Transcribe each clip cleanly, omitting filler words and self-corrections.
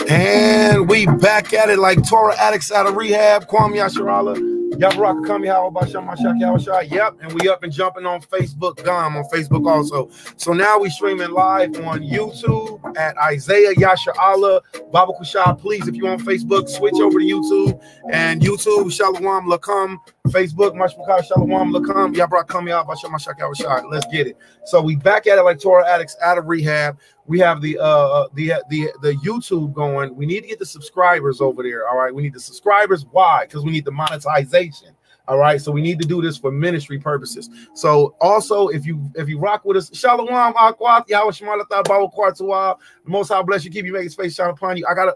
And we back at it like Torah addicts out of rehab. Kwame Yasharala, Yabaraka Kami, how about Ha MAshiYach? Yep, and we up and jumping on Facebook. Gum on Facebook also. So now we streaming live on YouTube at Isaiah Yasharala Baba Kushah. Please, if you're on Facebook, switch over to YouTube. And YouTube, Shalom Lakam. Facebook, Mashmakah Shalom Lakam. Yabaraka Kami, how about Ha MAshiYach? Let's get it. So we back at it like Torah addicts out of rehab. We have the YouTube going. We need to get the subscribers over there. All right, we need the subscribers. Why? Because we need the monetization. All right, so we need to do this for ministry purposes. So also, if you rock with us, Shalom Akwat Yahweh Shemalatah Bawa Kwartuah. The Most High bless you, keep you, make His face shine upon you. I gotta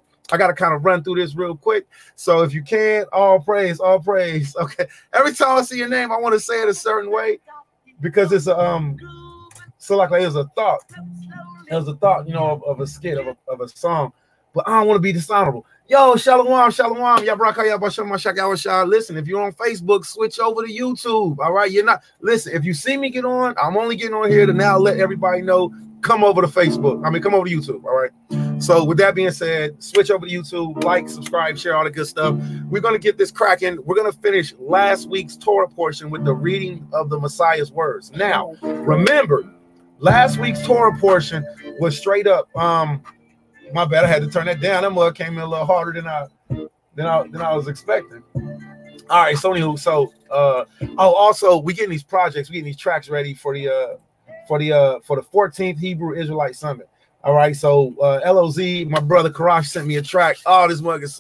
kind of run through this real quick. So if you can, all praise, all praise. Okay, every time I see your name, I want to say it a certain way because it's a so like it was a thought. It was a thought, you know, of a skit, of a song, but I don't want to be dishonorable. Yo, Shalom, Shalom, Yabaraka. Listen, if you're on Facebook, switch over to YouTube. All right, you're not. Listen, if you see me get on, I'm only getting on here to now let everybody know. Come over to Facebook. I mean, come over to YouTube. All right. So with that being said, switch over to YouTube, like, subscribe, share all the good stuff. We're gonna get this cracking. We're gonna finish last week's Torah portion with the reading of the Messiah's words. Now, remember. Last week's Torah portion was straight up. My bad, I had to turn that down. That mug came in a little harder than I was expecting. All right, so anywho, also we getting these projects, we getting these tracks ready for the 14th Hebrew Israelite Summit. All right, so LOZ, my brother Karash sent me a track. Oh, this mug is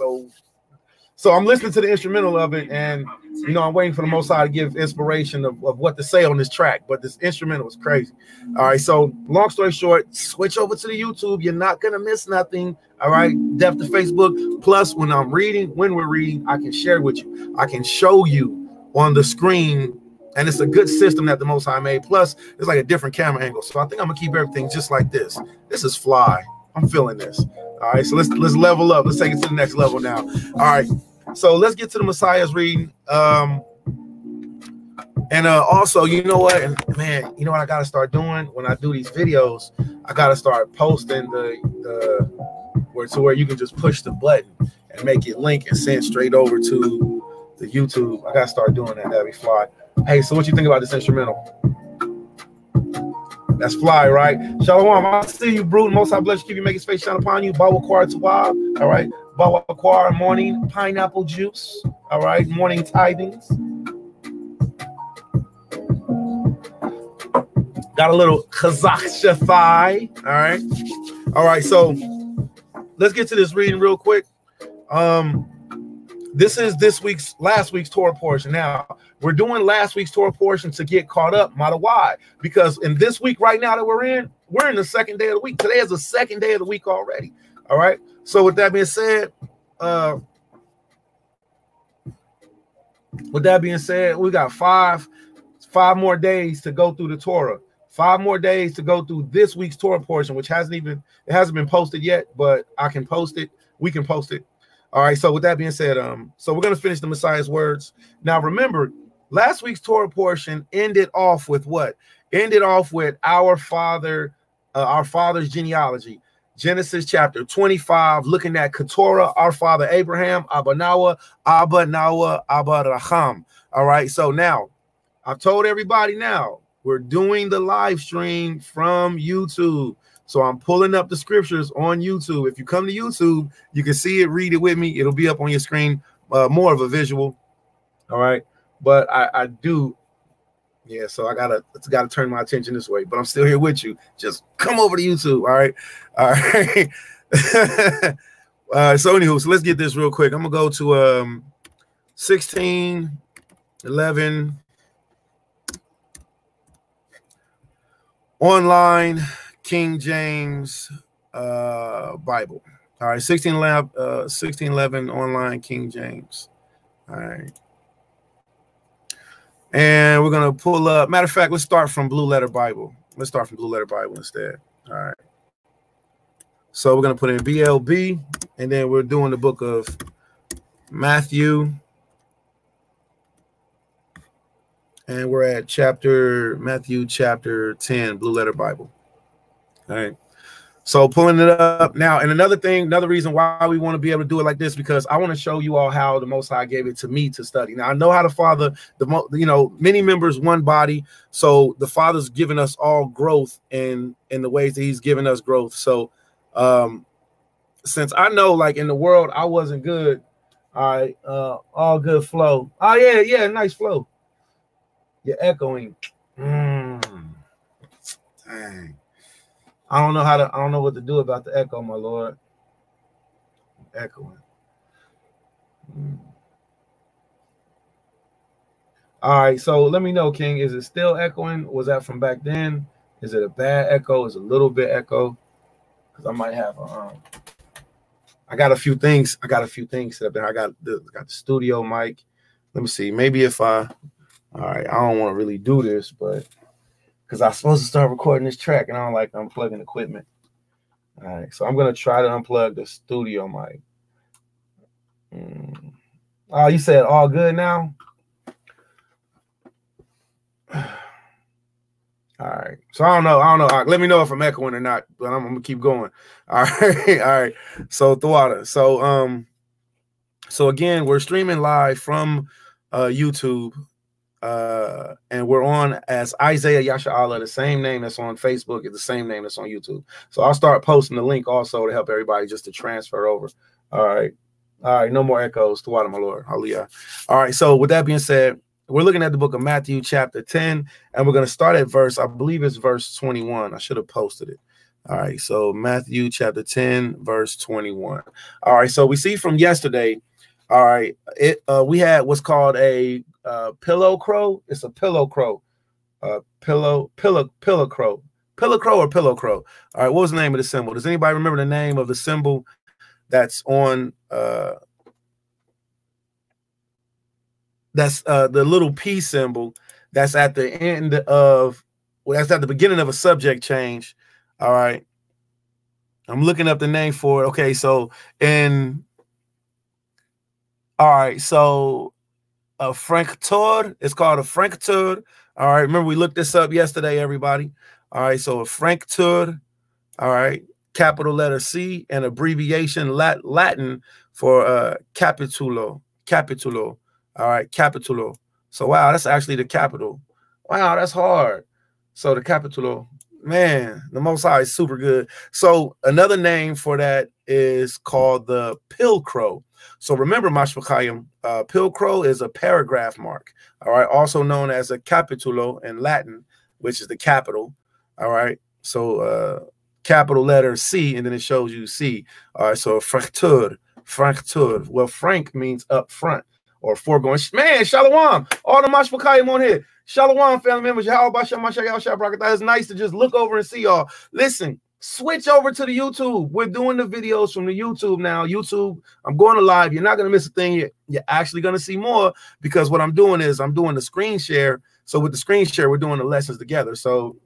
so I'm listening to the instrumental of it, and you know, I'm waiting for the Most High to give inspiration of what to say on this track. But this instrumental was crazy. All right, so long story short, switch over to the YouTube. You're not gonna miss nothing. All right, depth to Facebook. Plus, when we're reading, I can share with you. I can show you on the screen, and it's a good system that the Most High made. Plus, it's like a different camera angle. So I think I'm gonna keep everything just like this. This is fly. I'm feeling this. All right, so let's level up. Let's take it to the next level now. All right, so let's get to the Messiah's reading. Also, you know what, and man, you know what I gotta start doing when I do these videos? I gotta start posting where you can just push the button and make it link and send straight over to the YouTube. I gotta start doing that. That'd be fly. Hey, so what you think about this instrumental? That's fly, right? Shalom, I see you, Brute. Most High bless you, keep you, make His face shine upon you. Bawa Kwartuah. All right. Bawa Kwar, morning pineapple juice. All right. Morning tithings. Got a little Kazakh thigh. All right. All right. So let's get to this reading real quick. This is last week's Torah portion. Now, we're doing last week's Torah portion to get caught up, matter why? Because in this week right now that we're in the second day of the week. Today is the second day of the week already. All right. So with that being said, we got five more days to go through the Torah. 5 more days to go through this week's Torah portion, which hasn't been posted yet, but I can post it. We can post it. All right. So with that being said, so we're gonna finish the Messiah's words. Now remember, last week's Torah portion ended off with what? Ended off with our father's genealogy. Genesis chapter 25, looking at Keturah, our father Abraham, Abba Noah, Abba Raham. All right. So now I've told everybody now we're doing the live stream from YouTube. So I'm pulling up the scriptures on YouTube. If you come to YouTube, you can see it, read it with me. It'll be up on your screen, more of a visual. All right. But I do. Yeah, so I gotta turn my attention this way, but I'm still here with you. Just come over to YouTube. All right. All right. So anywho, so let's get this real quick. I'm gonna go to 1611 online King James Bible. All right, 1611 online King James. All right. And we're going to pull up. Matter of fact, let's start from Blue Letter Bible. Let's start from Blue Letter Bible instead. All right. So we're going to put in BLB, and then we're doing the book of Matthew. And we're at Matthew chapter 10, Blue Letter Bible. All right. So pulling it up now. And another reason why we want to be able to do it like this, because I want to show you all how the Most High gave it to me to study. Now I know how the Father, many members, one body. So the Father's given us all growth in the ways that He's given us growth. So since I know, like, in the world, I wasn't good. All right. All good flow. Oh yeah. Nice flow. You're echoing. Dang. I don't know what to do about the echo, my Lord. I'm echoing. All right, so let me know, King. Is it still echoing? Was that from back then? Is it a bad echo? Is it a little bit echo? Because I might have I got a few things. I got a few things set up there. I got the studio mic. Let me see. Maybe if all right, I don't want to really do this, but because I'm supposed to start recording this track and I don't like unplugging equipment. All right, so I'm going to try to unplug the studio mic. Oh, you said all good now? All right, so I don't know. Let me know if I'm echoing or not, but I'm going to keep going. All right. So Thawada. So again, we're streaming live from YouTube. And we're on as Isaiah Yasha, the same name that's on Facebook is the same name that's on YouTube. So I'll start posting the link also to help everybody just to transfer over. All right. No more echoes. To water, my Lord. Hallelujah. All right. So with that being said, we're looking at the book of Matthew chapter 10, and we're going to start at I believe it's verse 21. I should have posted it. All right. So Matthew chapter 10, verse 21. All right. So we see from yesterday. All right. We had what's called a pillow crow. It's a pillow crow. Pillow crow. Pillow crow or pillow crow. All right. What was the name of the symbol? Does anybody remember the name of the symbol that's on that's the little P symbol that's at the end of, well, that's at the beginning of a subject change. All right. I'm looking up the name for it. Okay. So all right. So a franctor. It's called a franctor. All right. Remember, we looked this up yesterday, everybody. All right. So a franctor. All right. Capital letter C and abbreviation Latin for capitulo. Capitulo. All right. Capitulo. So, wow, that's actually the capital. Wow, that's hard. So the capitulo. Man, the Most High is super good. So another name for that is called the pill crow. So remember, Mashvachayim, pill crow is a paragraph mark. All right, also known as a capitulo in Latin, which is the capital. All right, so capital letter C, and then it shows you C. All right, so franctur. Well, frank means up front or foregoing. Man, shalom. All the Mashvachayim on here. Shalom, family members. Ha MAshiYach WORDS. It's nice to just look over and see y'all. Listen, switch over to the YouTube. We're doing the videos from the YouTube now. YouTube, I'm going to live. You're not going to miss a thing. You're actually going to see more because what I'm doing is I'm doing the screen share. So with the screen share, we're doing the lessons together. So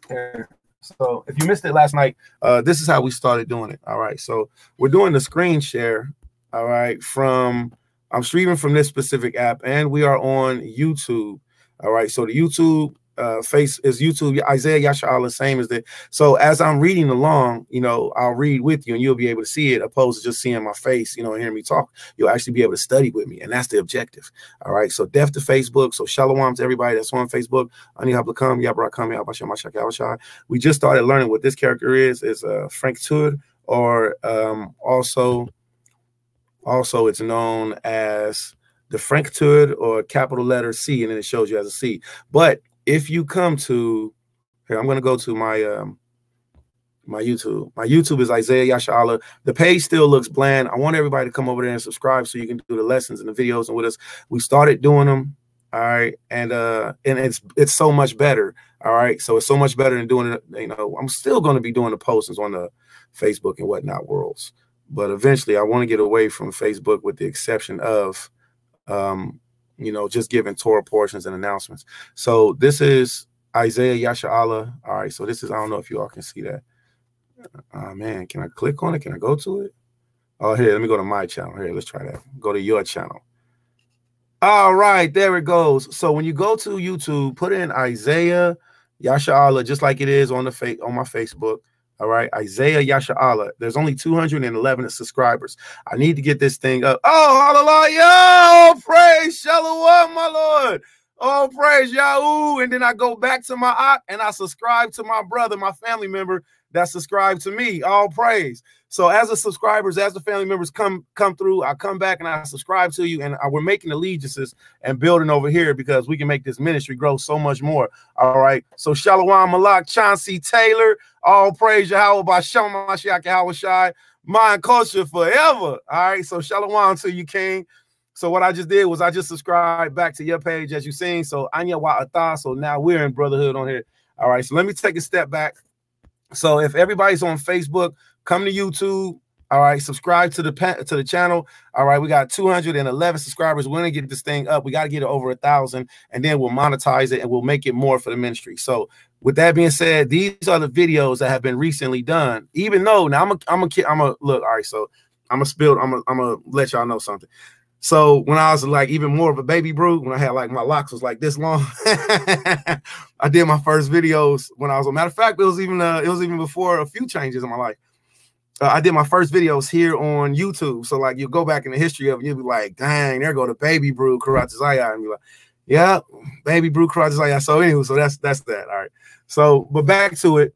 if you missed it last night, this is how we started doing it. All right. So we're doing the screen share. All right. I'm streaming from this specific app, and we are on YouTube. All right, so the YouTube face is YouTube Isaiah Yasha, same as that. So as I'm reading along, I'll read with you, and you'll be able to see it, opposed to just seeing my face, and hearing me talk. You'll actually be able to study with me, and that's the objective. All right, so deaf to Facebook. So shalom to everybody that's on Facebook. Ani hablakam, yabrakam, yabasha mashak yabashai. We just started learning what this character is Frank Tud, or also it's known as the franctur or capital letter C, and then it shows you as a C. But if you come to here, I'm going to go to my my YouTube. My YouTube is Isaiah Yasha. The page still looks bland. I want everybody to come over there and subscribe so you can do the lessons and the videos and with us. We started doing them. All right, and it's so much better. All right, so it's so much better than doing it. I'm still going to be doing the postings on the Facebook and whatnot worlds, but eventually I want to get away from Facebook, with the exception of you know, just giving Torah portions and announcements. So this is Isaiah Yasha'Allah. All right, so this is, I don't know if you all can see that. Man, can I click on it? Can I go to it? Oh, here, let me go to my channel. Here, let's try that. Go to your channel. All right, there it goes. So when you go to YouTube, put in Isaiah Yasha'Allah, just like it is on the on my Facebook. All right, Isaiah Yasha'Allah. There's only 211 subscribers. I need to get this thing up. Oh, hallelujah! Oh, praise Shalom, my Lord. Oh, praise Yahoo. And then I go back to my app and I subscribe to my brother, my family member that subscribed to me. All praise. So as the subscribers, as the family members come through, I come back and I subscribe to you, and we're making allegiances and building over here because we can make this ministry grow so much more. All right. So Shalom Malak, Chauncey Taylor, all praise Yahweh by Ha MAshiYach mind culture forever. All right. So Shalom to you, King. So what I just did was I just subscribed back to your page, as you've seen. So Anya Wa'ata. So now we're in brotherhood on here. All right. So let me take a step back. So if everybody's on Facebook, come to YouTube. All right, subscribe to the channel. All right, we got 211 subscribers. We're gonna get this thing up. We got to get it over 1,000, and then we'll monetize it and we'll make it more for the ministry. So with that being said, these are the videos that have been recently done. Even though now I'm a look. All right, so I'm gonna let y'all know something. So when I was like even more of a baby brew, when I had like my locks was like this long, I did my first videos when I was. A matter of fact, it was even before a few changes in my life. I did my first videos here on YouTube. So like you go back in the history of it, you'll be like, dang, there go the baby brew Karat Zaya, and be like, yeah, baby brew Karat Zaya. So anyway, so that's that. All right. So but back to it.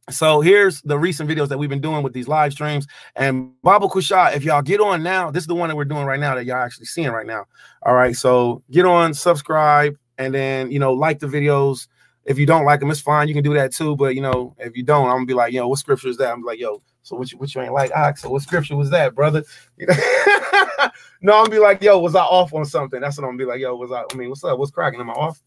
So here's the recent videos that we've been doing with these live streams. And Baba Kusha, if y'all get on now, this is the one that we're doing right now that y'all actually seeing right now. All right, so get on, subscribe, and then, you know, like the videos. If you don't like them, it's fine. You can do that too. But, you know, if you don't, I'm going to be like, yo, what scripture is that? I'm like, yo, so what you ain't like? So what scripture was that, brother? You know? No, I'm going to be like, yo, was I off on something? That's what I'm going to be like, yo, what's up? What's cracking? Am I off?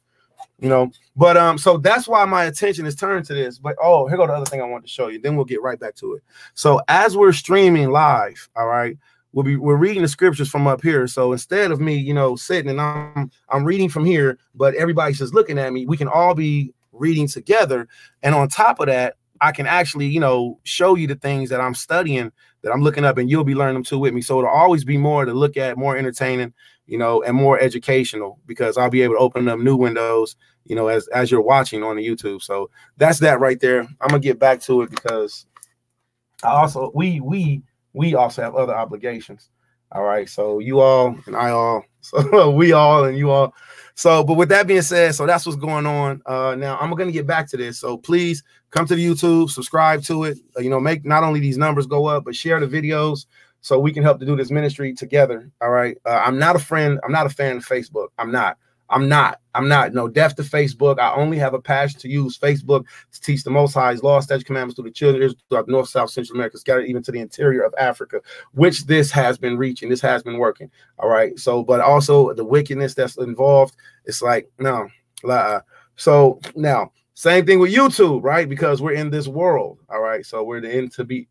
You know, but so that's why my attention is turned to this. But oh, here go the other thing I wanted to show you. Then we'll get right back to it. So as we're streaming live, all right, we're reading the scriptures from up here. So instead of me, you know, sitting and I'm reading from here, but everybody's just looking at me, we can all be reading together. And on top of that, I can actually, you know, show you the things that I'm studying, that I'm looking up, and you'll be learning them too with me. So it'll always be more to look at, more entertaining, you know, and more educational, because I'll be able to open up new windows, you know, as you're watching on the YouTube. So that's that right there. I'm gonna get back to it because I also we also have other obligations. All right. So you all and I all, so we all and you all. So, but with that being said, so that's what's going on. Now I'm going to get back to this. So please come to the YouTube, subscribe to it, you know, make not only these numbers go up, but share the videos so we can help to do this ministry together. All right. I'm not a fan of Facebook. I'm not. No, death to Facebook. I only have a passion to use Facebook to teach the Most High's law, statutes, commandments to the children of Israel throughout North, South, Central America, scattered even to the interior of Africa, which this has been reaching. This has been working. All right. So, but also the wickedness that's involved. It's like, no. So now, same thing with YouTube, right? Because we're in this world. All right. So we're to be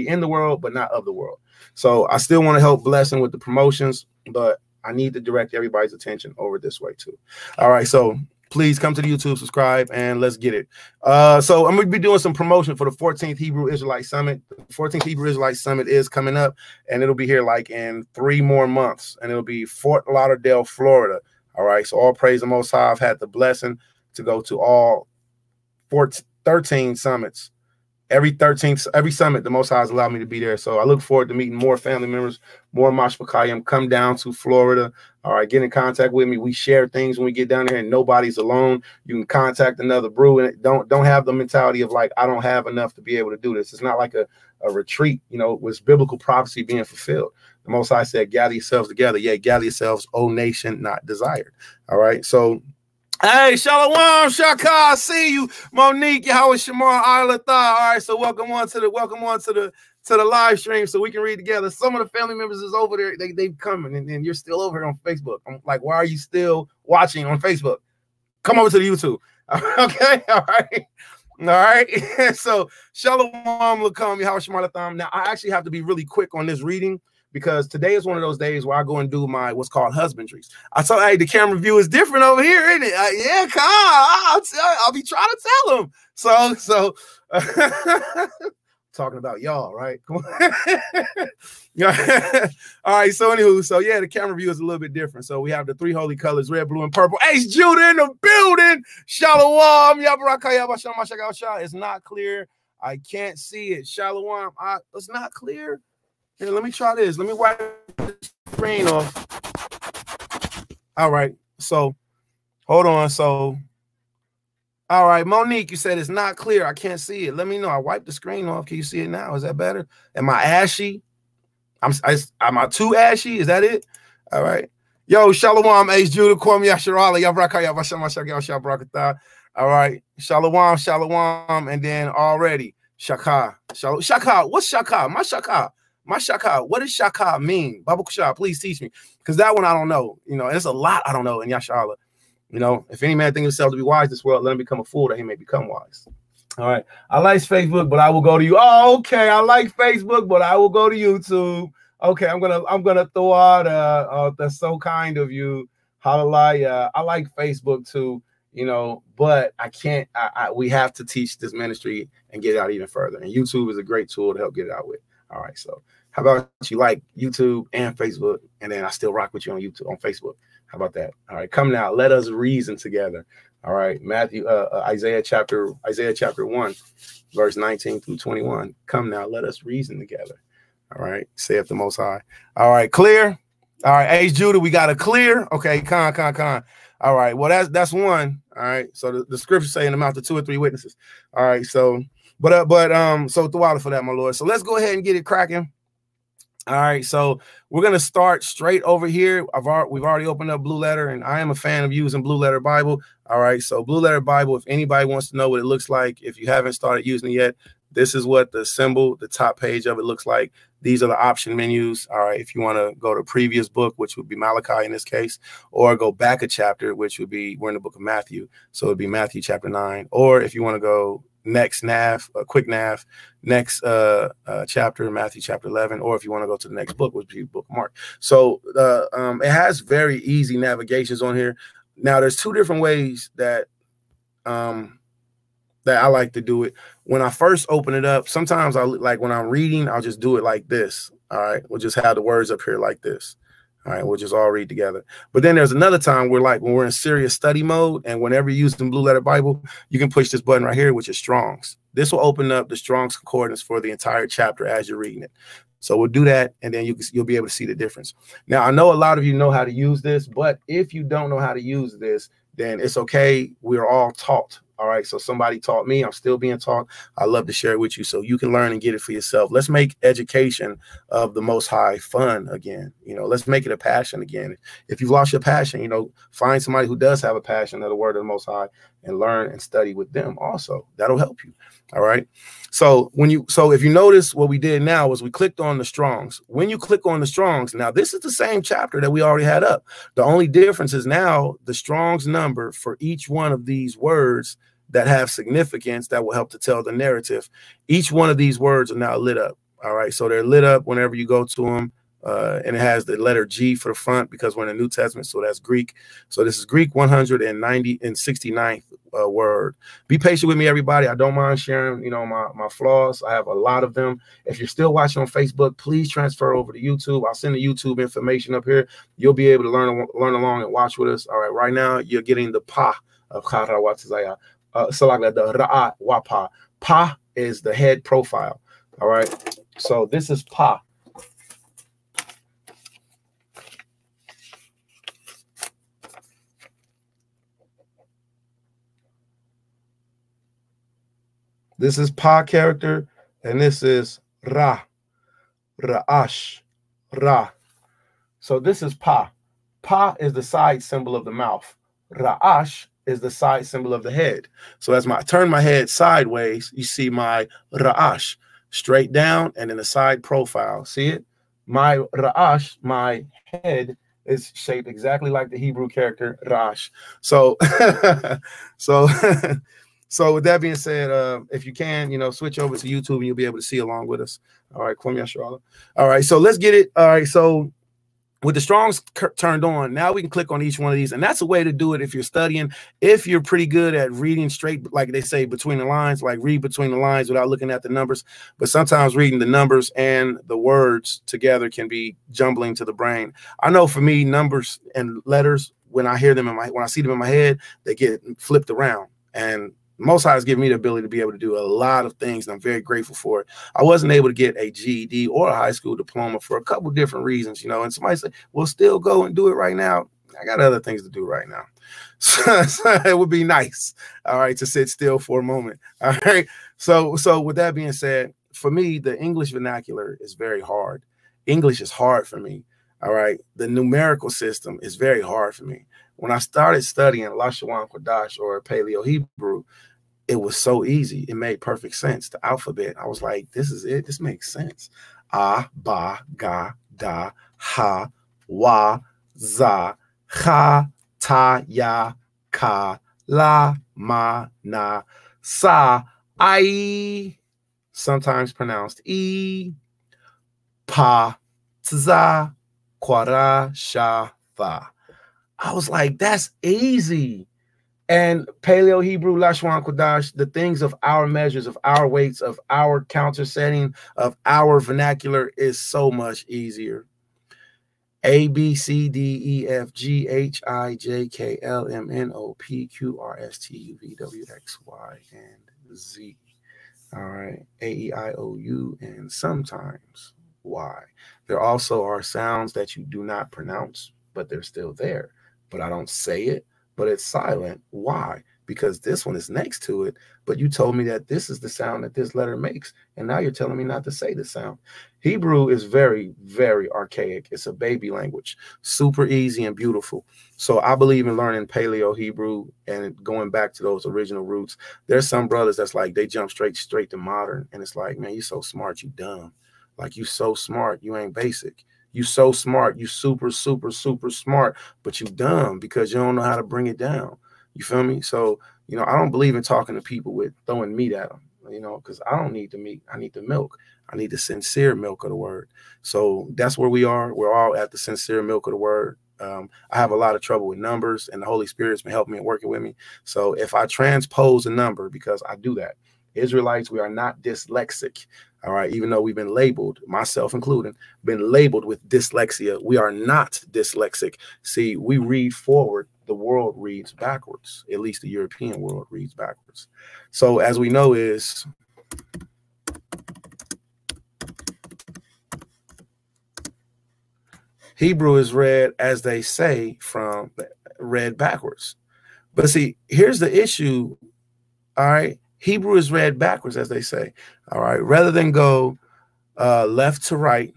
in the world, but not of the world. So I still want to help Blessing with the promotions, but I need to direct everybody's attention over this way too. All right, so please come to the YouTube, subscribe, and let's get it. So I'm going to be doing some promotion for the 14th Hebrew Israelite Summit. The 14th Hebrew Israelite Summit is coming up, and it'll be here like in 3 more months, and it'll be Fort Lauderdale, Florida. All right, so all praise the Most High. I've had the blessing to go to all 13 summits. Every summit, the Most High has allowed me to be there. So I look forward to meeting more family members, more Mashpakayim. Come down to Florida. All right, get in contact with me. We share things when we get down there, and nobody's alone. You can contact another brew, and don't have the mentality of like, I don't have enough to be able to do this. It's not like a retreat. You know, it was biblical prophecy being fulfilled. The Most High said, gather yourselves together. Yeah, gather yourselves, O nation not desired. All right, so hey, Shalom, Shaka, I see you, Monique, Yahweh Shamar, Isla Tha. All right, so welcome on to the live stream so we can read together. Some of the family members is over there, they've come, and you're still over here on Facebook. I'm like, why are you still watching on Facebook? Come over to the YouTube. Okay, all right. So Shalom, Lakum, Yahweh Shamar Latham. Now I actually have to be really quick on this reading because today is one of those days where I go and do my what's called husbandries. I told, hey, the camera view is different over here, isn't it? Yeah, come on. I'll be trying to tell them. So talking about y'all, right? Come on. Yeah. All right. So anywho, so yeah, the camera view is a little bit different. So we have the three holy colors, red, blue, and purple. Ace Judah in the building. Shalom. It's not clear. I can't see it. Shalom. It's not clear. Here, let me try this. Let me wipe the screen off. All right. So hold on. So all right, Monique, you said it's not clear. I can't see it. Let me know. I wiped the screen off. Can you see it now? Is that better? Am I ashy? Am I too ashy? Is that it? All right. Yo, Shalom, Ace Judah, Kwam Yasharala, Yabrakaya, Vashamashak, Brakata. All right. Shalom, Shalom. And then already, Shaka. Shaka. What's Shaka? My Shaka. My Shaka. What does Shaka mean? Baba Kusha, please teach me. Because that one I don't know. You know, there's a lot I don't know in Yasharala. You know, if any man think himself to be wise this world, let him become a fool that he may become wise. All right. I like Facebook, but I will go to you. Oh, okay. I like Facebook, but I will go to YouTube. Okay, I'm gonna throw out that's so kind of you. Hallelujah. I like Facebook too, you know, but I can't. We have to teach this ministry and get it out even further. And YouTube is a great tool to help get it out with. All right. So how about you like YouTube and Facebook, and then I still rock with you on YouTube, on Facebook. How about that? All right, come now. Let us reason together. All right, Isaiah chapter 1, verse 19 through 21. Come now, let us reason together. All right, saith the Most High. All right, clear. All right, Ace Judah, we got a clear. Okay, con. All right, well that's one. All right, so the scripture say in the mouth of 2 or 3 witnesses. All right, so so throughout for that, my Lord. So let's go ahead and get it cracking. All right, so we're gonna start straight over here. We've already opened up Blue Letter, and I am a fan of using Blue Letter Bible. All right, so Blue Letter Bible. If anybody wants to know what it looks like, if you haven't started using it yet, this is what the symbol, the top page of it looks like. These are the option menus. All right, if you want to go to previous book, which would be Malachi in this case, or go back a chapter, which would be, we're in the book of Matthew, so it'd be Matthew chapter 9. Or if you want to go next nav, quick nav, next chapter, Matthew chapter 11, or if you want to go to the next book, which would be book of Mark. So it has very easy navigations on here. Now there's 2 different ways that that I like to do it. When I first open it up, sometimes I like when I'm reading, I'll just do it like this. All right, we'll just have the words up here like this. All right, we'll just all read together. But then there's another time where, like, when we're in serious study mode, and whenever you're using Blue Letter Bible, you can push this button right here, which is Strong's. This will open up the Strong's Concordance for the entire chapter as you're reading it. So we'll do that, and then you'll be able to see the difference. Now, I know a lot of you know how to use this, but if you don't know how to use this, then it's okay. We're all taught. All right, so somebody taught me. I'm still being taught. I love to share it with you so you can learn and get it for yourself. Let's make education of the Most High fun again. You know, let's make it a passion again. If you've lost your passion, you know, find somebody who does have a passion of the word of the Most High and learn and study with them also. That'll help you. All right. So if you notice, what we did now was we clicked on the Strongs. When you click on the Strongs, now this is the same chapter that we already had up. The only difference is now the Strongs number for each one of these words that have significance that will help to tell the narrative. Each one of these words are now lit up. All right. So they're lit up whenever you go to them. And it has the letter G for the front because we're in the New Testament. So that's Greek. So this is Greek 169th word. Be patient with me, everybody. I don't mind sharing, you know, my flaws. I have a lot of them. If you're still watching on Facebook, please transfer over to YouTube. I'll send the YouTube information up here. You'll be able to learn along and watch with us. All right. Right now, you're getting the pa of Chara Watzaya. So like the Ra'a Wapa. Pa is the head profile. All right. So this is Pa. This is Pa character, and this is Ra, Ra'ash, Ra. So this is Pa. Pa is the side symbol of the mouth. Ra'ash is the side symbol of the head. So as I turn my head sideways, you see my Ra'ash straight down and in the side profile. See it? My Ra'ash, my head, is shaped exactly like the Hebrew character Rash. So, So with that being said, if you can, switch over to YouTube and you'll be able to see along with us. All right, Kwame Yasharala. All right, so let's get it. All right, so with the Strongs turned on, now we can click on each one of these, and that's a way to do it if you're studying. If you're pretty good at reading straight, like they say, between the lines, like read between the lines without looking at the numbers. But sometimes reading the numbers and the words together can be jumbling to the brain. I know for me, numbers and letters, when I hear them when I see them in my head, they get flipped around. And Most High has given me the ability to be able to do a lot of things, and I'm very grateful for it. I wasn't able to get a GED or a high school diploma for a couple different reasons, and somebody said, well, still go and do it right now. I got other things to do right now. So it would be nice, all right, to sit still for a moment. All right. So with that being said, for me, the English vernacular is very hard. English is hard for me. All right. The numerical system is very hard for me. When I started studying lastweeks WORDS or Paleo Hebrew, it was so easy. It made perfect sense. The alphabet, I was like, this is it. This makes sense. A, ba, ga, da, ha, wa, za, ha, ta, ya, ka, la, ma, na, sa, I, sometimes pronounced e, pa, tza, quara, sha, va. I was like, that's easy. And Paleo Hebrew, lastweeks WORDS, the things of our measures, of our weights, of our counter setting, of our vernacular is so much easier. A, B, C, D, E, F, G, H, I, J, K, L, M, N, O, P, Q, R, S, T, U, V, W, X, Y, and Z. All right. A, E, I, O, U, and sometimes Y. There also are sounds that you do not pronounce, but they're still there. But I don't say it. But it's silent. Why? Because this one is next to it, but you told me that this is the sound that this letter makes, and now you're telling me not to say the sound. Hebrew is very, very archaic. It's a baby language, super easy and beautiful. So I believe in learning Paleo Hebrew and going back to those original roots. There's some brothers that's like, they jump straight to modern, and it's like, man, you so smart, you dumb. Like, you so smart, you ain't basic. You so smart, you super, super, super smart, but you dumb because you don't know how to bring it down. You feel me? So, I don't believe in talking to people with throwing meat at them, because I don't need the meat. I need the milk. I need the sincere milk of the word. So that's where we are. We're all at the sincere milk of the word. I have a lot of trouble with numbers, and the Holy Spirit's been helping me and working with me. So if I transpose a number, because I do that, Israelites, we are not dyslexic. All right. Even though we've been labeled, myself included, been labeled with dyslexia, we are not dyslexic. See, we read forward. The world reads backwards. At least the European world reads backwards. So as we know is Hebrew is read, as they say, from read backwards. But see, here's the issue. All right. Hebrew is read backwards, as they say. All right. Rather than go left to right,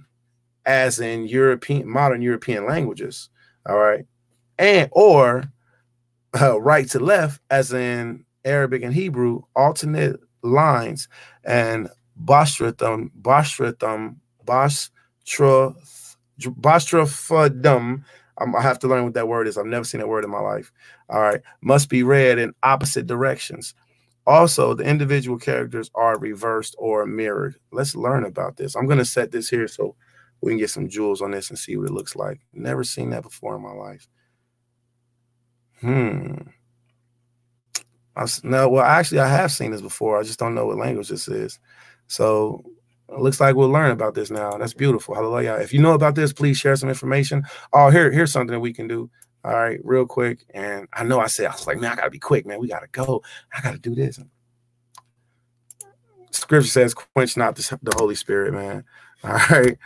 as in modern European languages. All right. Or right to left, as in Arabic and Hebrew, alternate lines, and bastrophadum. I have to learn what that word is. I've never seen that word in my life. All right. Must be read in opposite directions. Also, the individual characters are reversed or mirrored. Let's learn about this. I'm going to set this here so we can get some jewels on this and see what it looks like. Never seen that before in my life. No, well, actually, I have seen this before. I just don't know what language this is. So it looks like we'll learn about this now. That's beautiful. Hallelujah. If you know about this, please share some information. Oh, here's something that we can do. All right, real quick. And I know I was like, man, I got to be quick, man. We got to go. I got to do this. Scripture says, quench not the Holy Spirit, man. All right.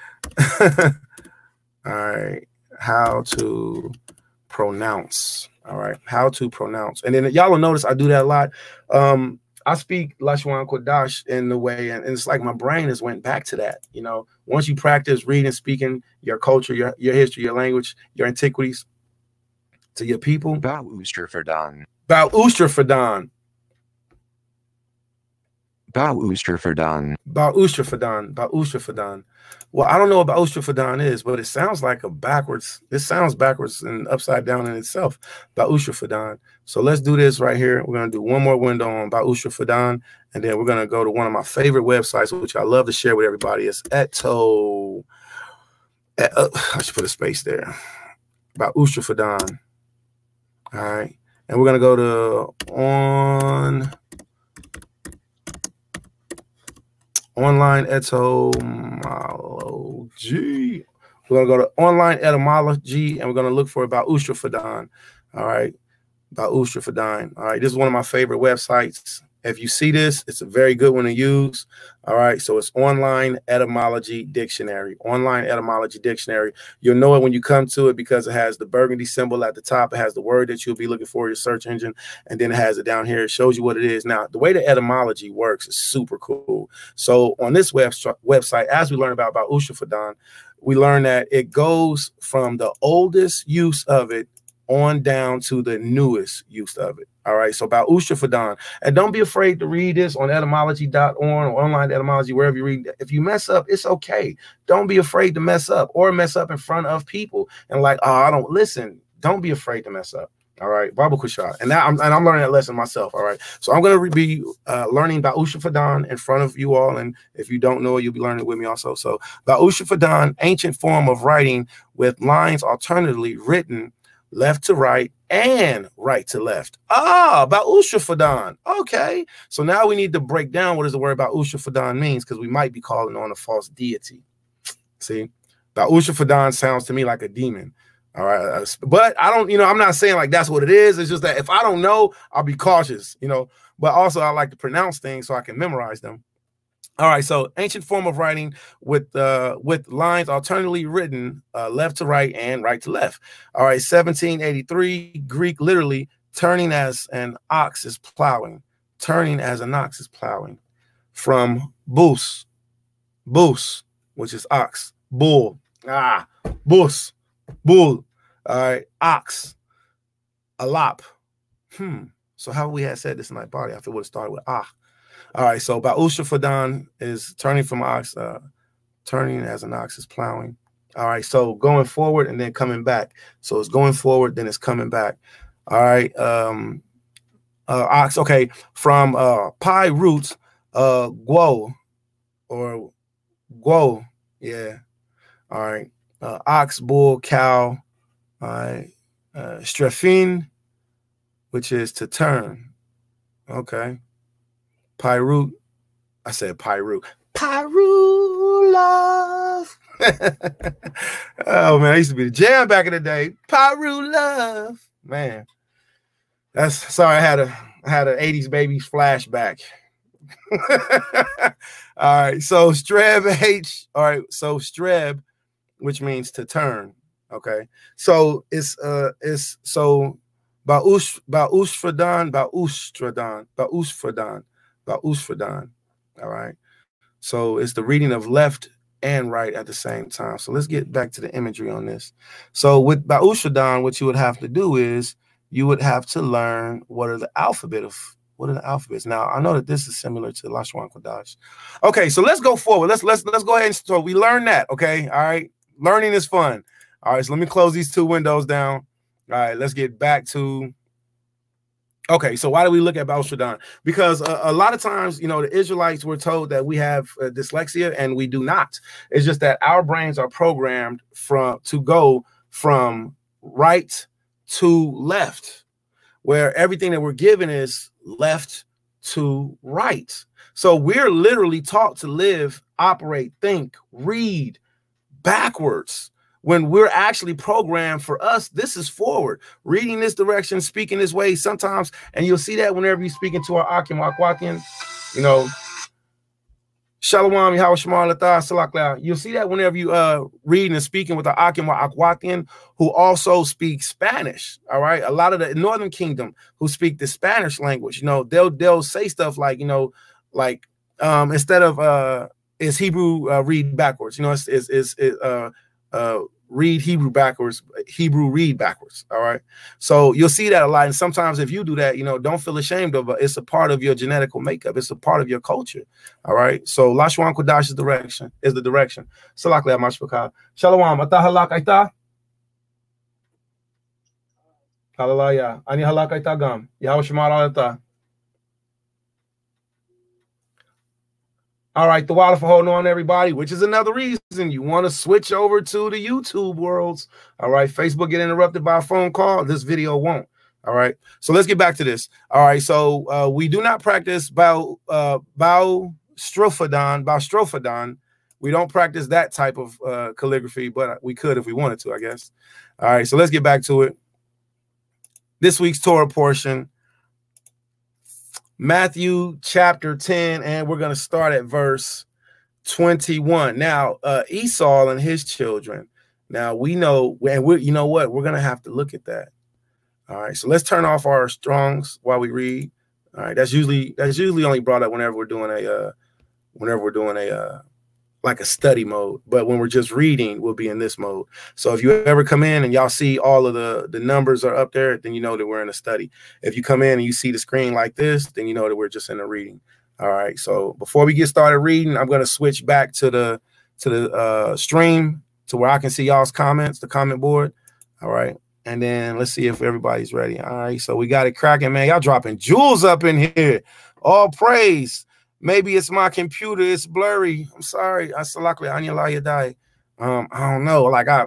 All right. How to pronounce. All right. How to pronounce. And then y'all will notice I do that a lot. I speak lastweeks WORDS in the way, and it's like my brain has went back to that. Once you practice reading, speaking your culture, your history, your language, your antiquities, to your people. Ba'ustrafadon. Ba'ustrafadon. Ba'ushtrafadan. Ba'ushtrafadan. Well, I don't know what Ba'ushtrafadan is, but it sounds like a backwards. It sounds backwards and upside down in itself. Ba'ushtrafadan. So let's do this right here. We're going to do one more window on Ba'ushtrafadan, and then we're going to go to one of my favorite websites, which I love to share with everybody. It's Eto. I should put a space there. Ba'ushtrafadan. All right. And we're going to go to online etymology. We're going to go to online etymology, and we're going to look for Ba'ushtrafadan. All right. Ba'ushtrafadan. All right. This is one of my favorite websites. If you see this, it's a very good one to use. All right. So it's online etymology dictionary. Online etymology dictionary. You'll know it when you come to it because it has the burgundy symbol at the top. It has the word that you'll be looking for in your search engine. And then it has it down here. It shows you what it is. Now, the way the etymology works is super cool. So on this website, as we learn about Ba'ushtrafadan, we learn that it goes from the oldest use of it on down to the newest use of it. All right. So Ba'ushtrafadan. And don't be afraid to read this on etymology.org or online etymology, wherever you read. If you mess up, it's okay. Don't be afraid to mess up or mess up in front of people and like, oh, I don't listen. Don't be afraid to mess up. All right. Babu Kushar. And now I'm learning that lesson myself. All right. So I'm going to be learning Ba'ushtrafadan in front of you all. And if you don't know it, you'll be learning it with me also. So Ba'ushtrafadan, ancient form of writing with lines alternately written left to right and right to left. Ah, Ba'ushtrafadan. Okay. So now we need to break down what does the word Ba'ushtrafadan means, because we might be calling on a false deity. See, Ba'ushtrafadan sounds to me like a demon. All right. But I don't, I'm not saying like that's what it is. It's just that if I don't know, I'll be cautious, but also I like to pronounce things so I can memorize them. All right, so ancient form of writing with lines alternately written left to right and right to left. All right, 1783, Greek literally turning as an ox is plowing. Turning as an ox is plowing. From bus, which is ox, bull. Bus, bull. All right, ox, alap. So how we had said this in my body, I feel would have started with ah. All right, so Ba'ushtrafadan is turning from ox, turning as an ox is plowing. All right, so going forward and then coming back. So it's going forward, then it's coming back. All right, ox. Okay, from pi roots, guo or guo. Yeah. All right, ox, bull, cow. All right, strafin, which is to turn. Okay. Pyroot. I said Pyroot. Pyroot love. Oh man, I used to be the jam back in the day. Pyroot love. Man. That's sorry, I had a 80s babies flashback. All right, so Streb H. All right, so Streb, which means to turn. Okay. So it's so Ba'ushtrafadan. All right. So it's the reading of left and right at the same time. So let's get back to the imagery on this. So with Ba'ushtrafadan, what you would have to do is you would have to learn what are the alphabets. Now I know that this is similar to Lashwan Kodash. Okay, so let's go forward. Let's go ahead and so we learn that. Okay. All right. Learning is fun. All right. So let me close these two windows down. All right. Let's get back to. Okay, so why do we look at Ba'ushtrafadan? Because a lot of times, the Israelites were told that we have dyslexia, and we do not. It's just that our brains are programmed to go from right to left, where everything that we're given is left to right. So we're literally taught to live, operate, think, read backwards. When we're actually programmed for us, this is forward, reading this direction, speaking this way sometimes. And you'll see that whenever you're speaking to our Akim Akwatian, Shalom, Salakla. You'll see that whenever you reading and speaking with the Akim Akwatian, who also speak Spanish. All right. A lot of the Northern Kingdom who speak the Spanish language, they'll say stuff like, instead of is Hebrew read backwards, read Hebrew backwards, Hebrew read backwards. All right. So you'll see that a lot. And sometimes if you do that, you know, don't feel ashamed of it. It's a part of your genetical makeup. It's a part of your culture. All right. So Lashwan Kodash is the direction. Salak le mashpaka. Shalom. Ata halak aita. Hallelujah. Ani halak aita gam. Yahweh Shema alata. All right, the water for holding on, everybody, which is another reason you want to switch over to the YouTube worlds. All right, Facebook get interrupted by a phone call. This video won't. All right, so let's get back to this. All right, so we do not practice Baustrophodon. We don't practice that type of calligraphy, but we could if we wanted to, I guess. All right, so let's get back to it. This week's Torah portion. Matthew chapter 10, and we're going to start at verse 21. Now, Esau and his children. Now, we know, and you know what? We're going to have to look at that. All right, so let's turn off our Strongs while we read. All right, that's usually only brought up whenever we're doing a like a study mode, but when we're just reading, we'll be in this mode. So if you ever come in and y'all see all of the numbers are up there, then you know that we're in a study. If you come in and you see the screen like this, then you know that we're just in a reading. All right. So before we get started reading, I'm going to switch back to the stream to where I can see y'all's comments, the comment board. All right. And then let's see if everybody's ready. All right. So we got it cracking, man. Y'all dropping jewels up in here. All praise. Maybe it's my computer. It's blurry. I'm sorry. I don't know. Like I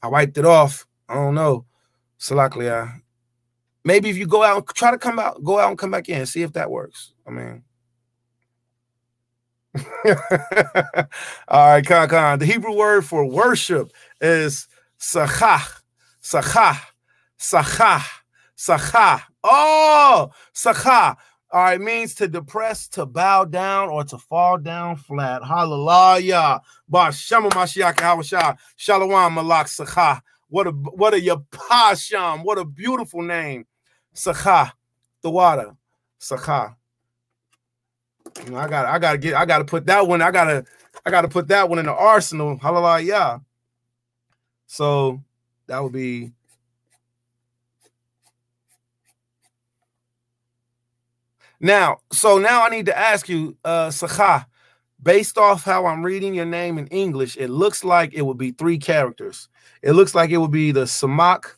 wiped it off. I don't know. Maybe if you go out, try to go out and come back in, see if that works. I mean, all right, Khan. The Hebrew word for worship is sachah. Oh, sachah. All right, means to depress, to bow down, or to fall down flat. Hallelujah. Ha MAshiYach Shalom Malak Sacha. What a yapasham. What a beautiful name. Sacha, the water. Sacha. You know, I gotta put that one. I gotta put that one in the arsenal. Hallelujah. So that would be. Now I need to ask you, Sacha, based off how I'm reading your name in English, it looks like it would be 3 characters. It looks like it would be the Samak,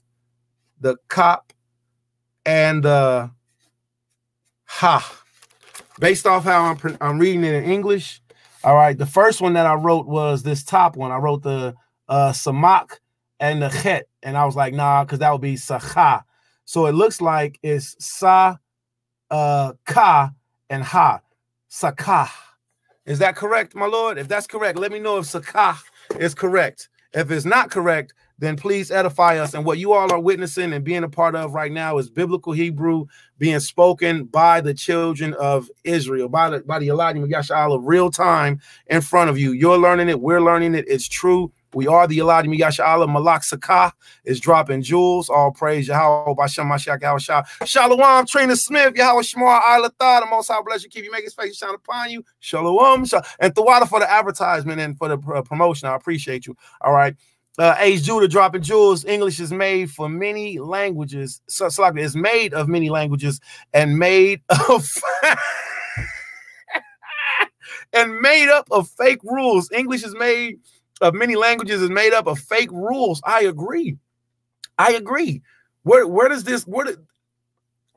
the Kop, and the Ha. Based off how I'm reading it in English, all right, the first one that I wrote was this top one. I wrote the Samak and the Chet, and I was like, nah, because that would be Sacha. So it looks like it's Sa, Ka, and Ha. Sakah. Is that correct, my lord? If that's correct, let me know if Sakah is correct. If it's not correct, then please edify us. And what you all are witnessing and being a part of right now is biblical Hebrew being spoken by the children of Israel, by the Eladim Yasha'Allah, real time in front of you. You're learning it. We're learning it. It's true. We are the Eladim Yasha'Allah. Malak Sakah is dropping jewels. All praise Yahweh Bashem Mashiach Yahweh. Shalom, Trina Smith, Yahweh Shemar Ilatha. The Most High bless you, keep you, make his face shine upon you. Shalom. And Thawada for the advertisement and for the promotion. I appreciate you. All right. H. Judah dropping jewels. English is made for many languages. So it's made of many languages and made of and made up of fake rules. English is made of many languages, is made up of fake rules. I agree. Where does this?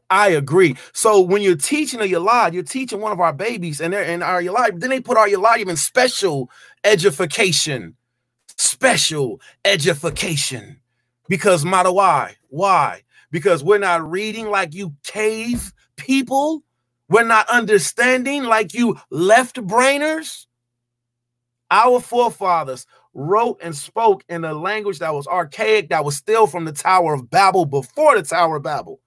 I agree. So when you're teaching a Yalad, you're teaching one of our babies, and they're in our Yalad. Then they put our Yalad in special edification. Special edification. Because matter why? Why? Because we're not reading like you cave people. We're not understanding like you left-brainers. Our forefathers wrote and spoke in a language that was archaic, that was still from the Tower of Babel, before the Tower of Babel.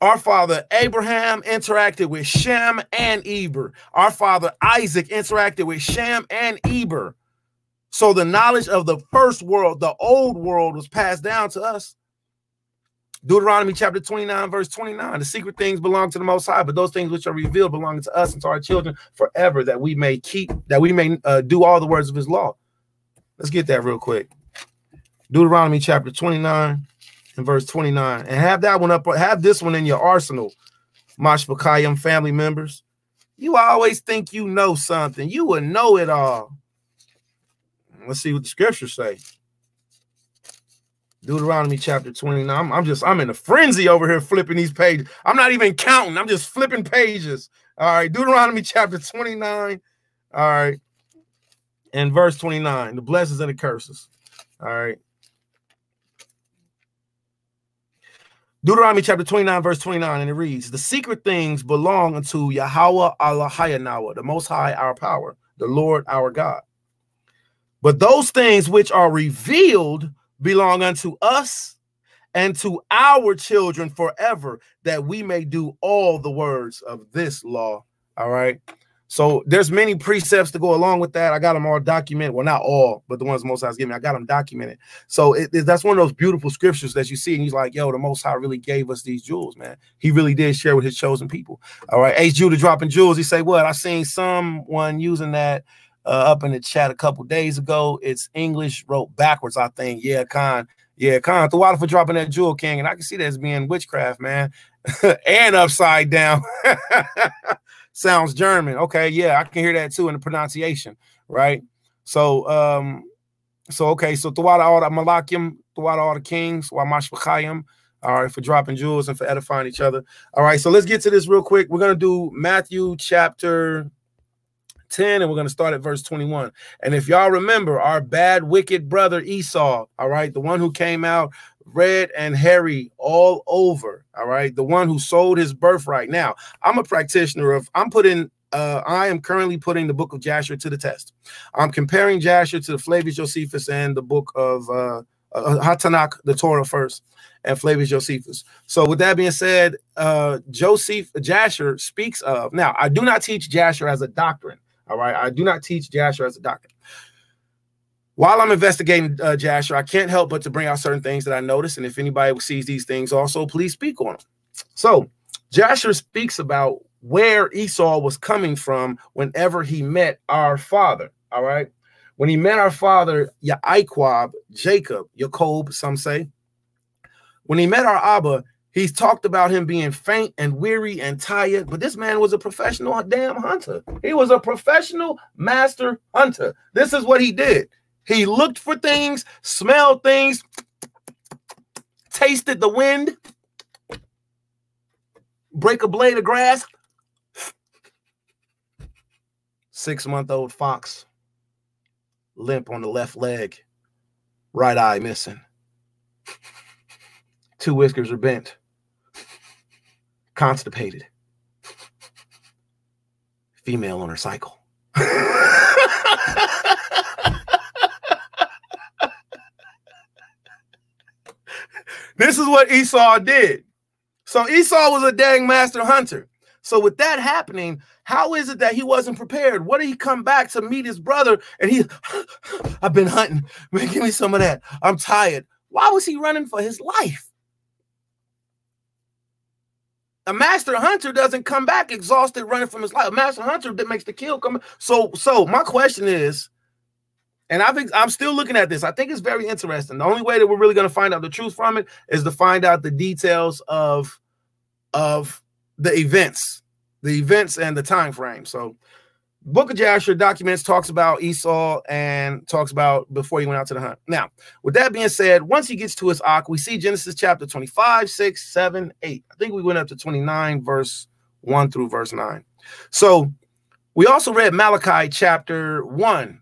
Our father Abraham interacted with Shem and Eber. Our father Isaac interacted with Shem and Eber. So the knowledge of the first world, the old world, was passed down to us. Deuteronomy chapter 29, verse 29. The secret things belong to the Most High, but those things which are revealed belong to us and to our children forever, that we may keep, that we may do all the words of his law. Let's get that real quick. Deuteronomy chapter 29 and verse 29. And have that one up. Have this one in your arsenal, Mashpachayim family members. You always think you know something. You will know it all. Let's see what the scriptures say. Deuteronomy chapter 29. I'm in a frenzy over here flipping these pages. I'm not even counting. I'm just flipping pages. All right. Deuteronomy chapter 29. All right. And verse 29. The blessings and the curses. All right. Deuteronomy chapter 29, verse 29, and it reads, the secret things belong unto Yahweh Elohayanawa, the Most High, our power, the Lord, our God. But those things which are revealed belong unto us and to our children forever, that we may do all the words of this law. All right. So there's many precepts to go along with that. I got them all documented. Well, not all, but the ones the Most High's giving me, I got them documented. So that's one of those beautiful scriptures that you see, and he's like, yo, the Most High really gave us these jewels, man. He really did share with his chosen people. All right. H. Judah dropping jewels. He say, what? I seen someone using that up in the chat a couple days ago. It's English wrote backwards, I think. Yeah, Khan. Yeah, Khan. The water for dropping that jewel, King. And I can see that as being witchcraft, man. And upside down. Sounds German. Okay, yeah, I can hear that too in the pronunciation, right? So, okay, so throughout all the Malakim, throughout all the kings, wa Mashpachayim, all right, for dropping jewels and for edifying each other. All right, so let's get to this real quick. We're gonna do Matthew chapter 10, and we're gonna start at verse 21. And if y'all remember, our bad, wicked brother Esau, all right, the one who came out red and hairy all over, all right, the one who sold his birthright. Now, I'm a practitioner of, I am currently putting the book of Jasher to the test. I'm comparing Jasher to the Flavius Josephus and the book of Tanakh, the Torah first, and Flavius Josephus. So with that being said, Jasher speaks of, now, I do not teach Jasher as a doctrine, all right? I do not teach Jasher as a doctrine. While I'm investigating Jasher, I can't help but to bring out certain things that I noticed. And if anybody sees these things also, please speak on them. So Jasher speaks about where Esau was coming from whenever he met our father. All right. When he met our father, Yaquab, Jacob, Jacob, some say. When he met our Abba, he's talked about him being faint and weary and tired. But this man was a professional damn hunter. He was a professional master hunter. This is what he did. He looked for things, smelled things, tasted the wind, break a blade of grass. 6-month-old fox, limp on the left leg, right eye missing. 2 whiskers are bent, constipated, female on her cycle. This is what Esau did. So Esau was a dang master hunter. So with that happening, how is it that he wasn't prepared? What did he come back to meet his brother? And I've been hunting. Man, give me some of that. I'm tired. Why was he running for his life? A master hunter doesn't come back exhausted running from his life. A master hunter that makes the kill come. So my question is, and I'm still looking at this. I think it's very interesting. The only way that we're really going to find out the truth from it is to find out the details of the events and the time frame. So Book of Jasher documents, talks about Esau and talks about before he went out to the hunt. Now, with that being said, once he gets to his ark, we see Genesis chapter 25, 6, 7, 8. I think we went up to 29, verse 1 through verse 9. So we also read Malachi chapter 1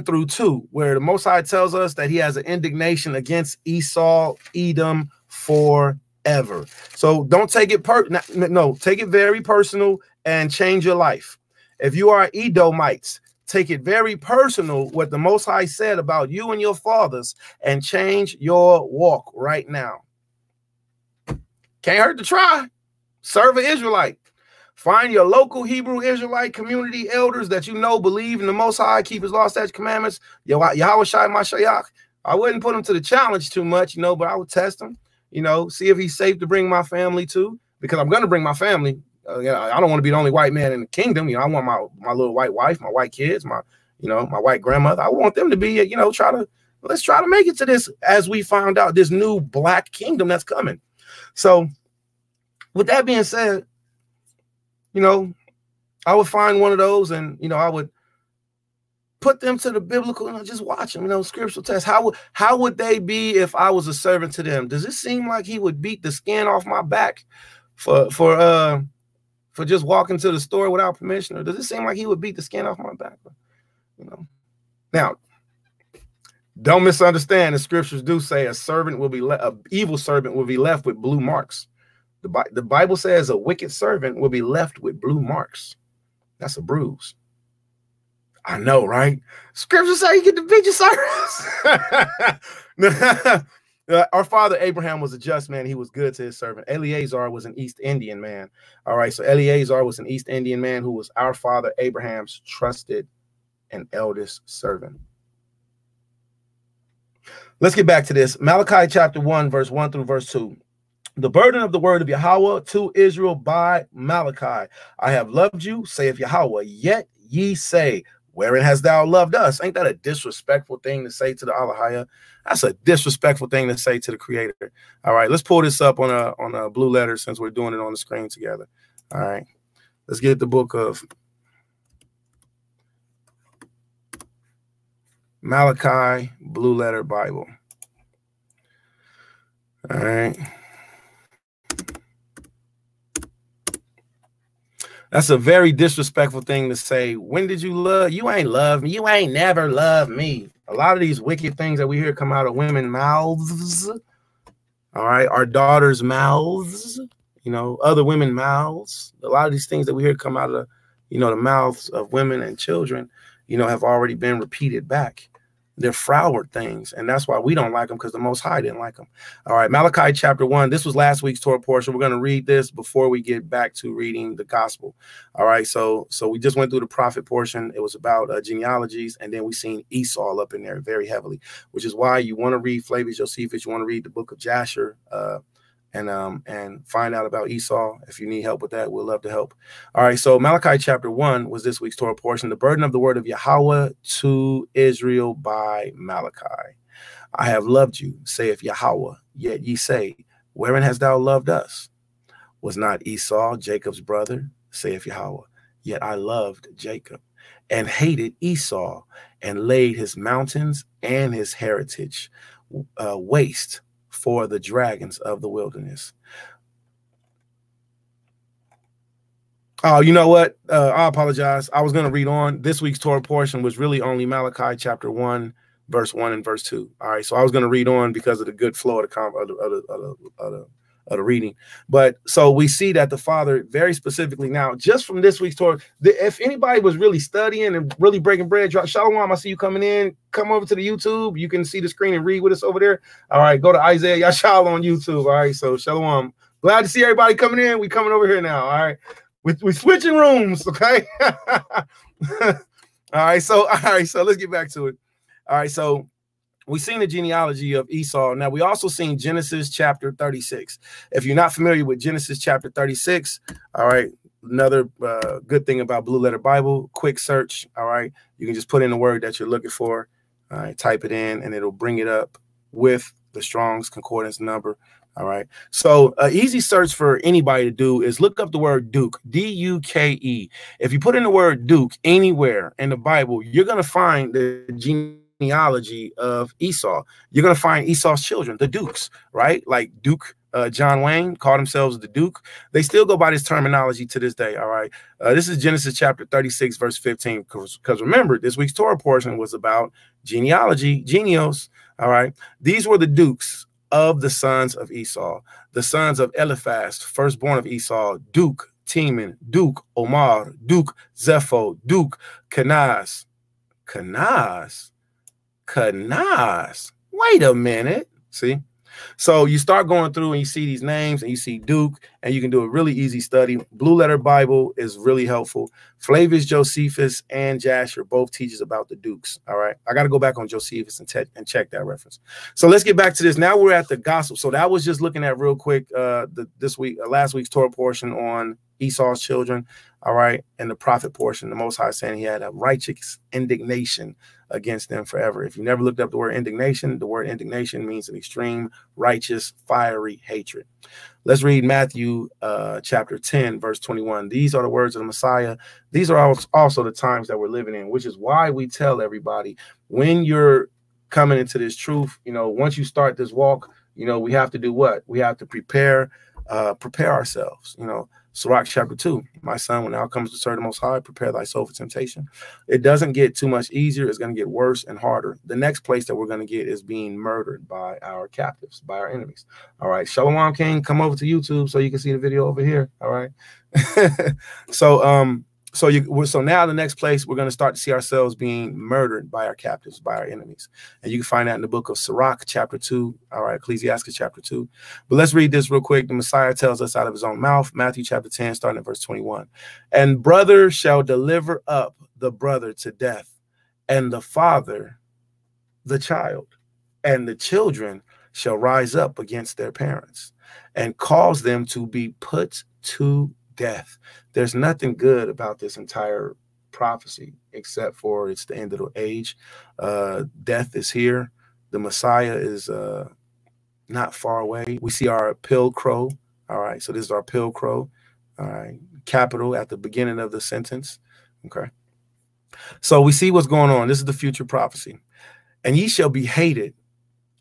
through 2, where the Most High tells us that he has an indignation against Esau, Edom forever. So don't take it take it very personal and change your life. If you are Edomites, take it very personal what the Most High said about you and your fathers and change your walk right now. Can't hurt to try. Serve an Israelite. Find your local Hebrew Israelite community elders that you know believe in the Most High, keep his law, statutes, commandments. Ha MAshiYach. I wouldn't put him to the challenge too much, but I would test him, see if he's safe to bring my family to, because I'm going to bring my family. I don't want to be the only white man in the kingdom. I want my little white wife, my white kids, my you know, my white grandmother. I want them to be, you know, let's try to make it to this, as we found out, this new black kingdom that's coming. So with that being said, you know, I would find one of those and, you know, I would put them to the biblical, you know, just watch them, you know, scriptural test. How would they be if I was a servant to them? Does it seem like he would beat the skin off my back for just walking to the store without permission? Or does it seem like he would beat the skin off my back? You know, now, don't misunderstand. The scriptures do say a servant will be an evil servant will be left with blue marks. The Bible says a wicked servant will be left with blue marks. That's a bruise. I know, right? Scripture say you get the picture, Cyrus. Our father Abraham was a just man. He was good to his servant. Eleazar was an East Indian man. All right, so Eleazar was an East Indian man who was our father Abraham's trusted and eldest servant. Let's get back to this. Malachi chapter 1, verse 1 through verse 2. The burden of the word of Yahweh to Israel by Malachi. I have loved you, saith Yahweh, yet ye say, wherein hast thou loved us? Ain't that a disrespectful thing to say to the Alahaya? That's a disrespectful thing to say to the Creator. All right, let's pull this up on a blue letter since we're doing it on the screen together. All right, let's get the book of Malachi, blue letter Bible. All right. That's a very disrespectful thing to say. When did you love? You ain't love me. You ain't never loved me. A lot of these wicked things that we hear come out of women's mouths. All right. Our daughters' mouths, you know, other women's mouths. A lot of these things that we hear come out of, you know, the mouths of women and children, you know, have already been repeated back. They're froward things, and that's why we don't like them, because the Most High didn't like them. All right, Malachi chapter 1. This was last week's Torah portion. We're going to read this before we get back to reading the gospel. All right, so we just went through the prophet portion. It was about genealogies, and then we seen Esau up in there very heavily, which is why you want to read Flavius Josephus. You want to read the book of Jasher, and find out about Esau. If you need help with that, we'll love to help. All right, so Malachi chapter 1 was this week's Torah portion. The burden of the word of Yahweh to Israel by Malachi. I have loved you, saith Yahweh, yet ye say, wherein hast thou loved us? Was not Esau Jacob's brother, saith Yahweh, yet I loved Jacob, and hated Esau, and laid his mountains and his heritage waste for the dragons of the wilderness. Oh, you know what? I apologize. I was going to read on. This week's Torah portion was really only Malachi chapter 1, verse 1 and verse 2. All right, so I was going to read on because of the good flow of the reading. But so we see that the Father very specifically now, just from this week's Torah, if anybody was really studying and really breaking bread, Shalom, I see you coming in. Come over to the YouTube. You can see the screen and read with us over there. All right, go to Isaiah Yashal on YouTube. All right, so Shalom. Glad to see everybody coming in. We coming over here now. All right, we're switching rooms. Okay. all right, so let's get back to it. All right, so we've seen the genealogy of Esau. Now, we also seen Genesis chapter 36. If you're not familiar with Genesis chapter 36, all right, another good thing about Blue Letter Bible, quick search, all right? You can just put in the word that you're looking for, all right, type it in, and it'll bring it up with the Strong's Concordance number, all right? So easy search for anybody to do is look up the word Duke, D-U-K-E. If you put in the word Duke anywhere in the Bible, you're going to find the genealogy of Esau. You're going to find Esau's children, the Dukes, right? Like Duke John Wayne called themselves the Duke. They still go by this terminology to this day, all right? This is Genesis chapter 36, verse 15, because remember, this week's Torah portion was about genealogy, genios, all right? These were the Dukes of the sons of Esau, the sons of Eliphaz, firstborn of Esau, Duke Teman, Duke Omar, Duke Zepho, Duke Kenaz. Kenaz. Wait a minute. See? So you start going through and you see these names and you see Duke, and you can do a really easy study. Blue Letter Bible is really helpful. Flavius Josephus and Jasher both teaches about the Dukes. All right. I got to go back on Josephus and check that reference. So let's get back to this. Now we're at the gospel. So that was just looking at real quick last week's Torah portion on Esau's children. All right. And the prophet portion, the Most High saying he had a righteous indignation against them forever. If you never looked up the word indignation means an extreme, righteous, fiery hatred. Let's read Matthew chapter 10, verse 21. These are the words of the Messiah. These are also the times that we're living in, which is why we tell everybody when you're coming into this truth, you know, once you start this walk, you know, we have to do what? We have to prepare ourselves. You know, Sirach chapter 2, my son, when thou comes to serve the Most High, prepare thy soul for temptation. It doesn't get too much easier. It's going to get worse and harder. The next place that we're going to get is being murdered by our captives, by our enemies. All right. Shalom King, come over to YouTube so you can see the video over here. All right. So now the next place we're going to start to see ourselves being murdered by our captives, by our enemies. And you can find that in the book of Sirach, chapter 2. All right, Ecclesiastes, chapter 2. But let's read this real quick. The Messiah tells us out of his own mouth, Matthew chapter 10, starting at verse 21. And brother shall deliver up the brother to death, and the father the child, and the children shall rise up against their parents and cause them to be put to death. There's nothing good about this entire prophecy except for it's the end of the age. Death is here. The Messiah is not far away. We see our pill crow. All right, so this is our pill crow. All right, capital at the beginning of the sentence. Okay, so we see what's going on. This is the future prophecy. And ye shall be hated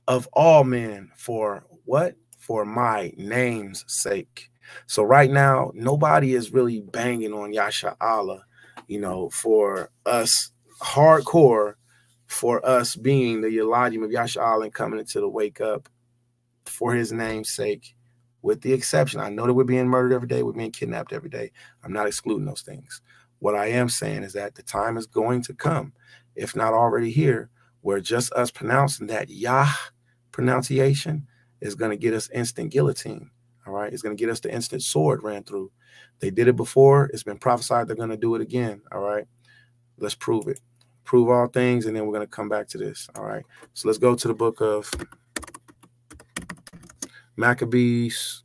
of all men for what? For my name's sake. So right now, nobody is really banging on Yasha Allah, you know, for us hardcore, for us being the Yeladim of Yasha Allah and coming into the wake up for his name's sake, with the exception. I know that we're being murdered every day. We're being kidnapped every day. I'm not excluding those things. What I am saying is that the time is going to come, if not already here, where just us pronouncing that Yah pronunciation is going to get us instant guillotine. All right, it's going to get us the instant sword ran through. They did it before. It's been prophesied they're going to do it again. All right, let's prove it. Prove all things, and then we're going to come back to this. All right, so let's go to the book of Maccabees,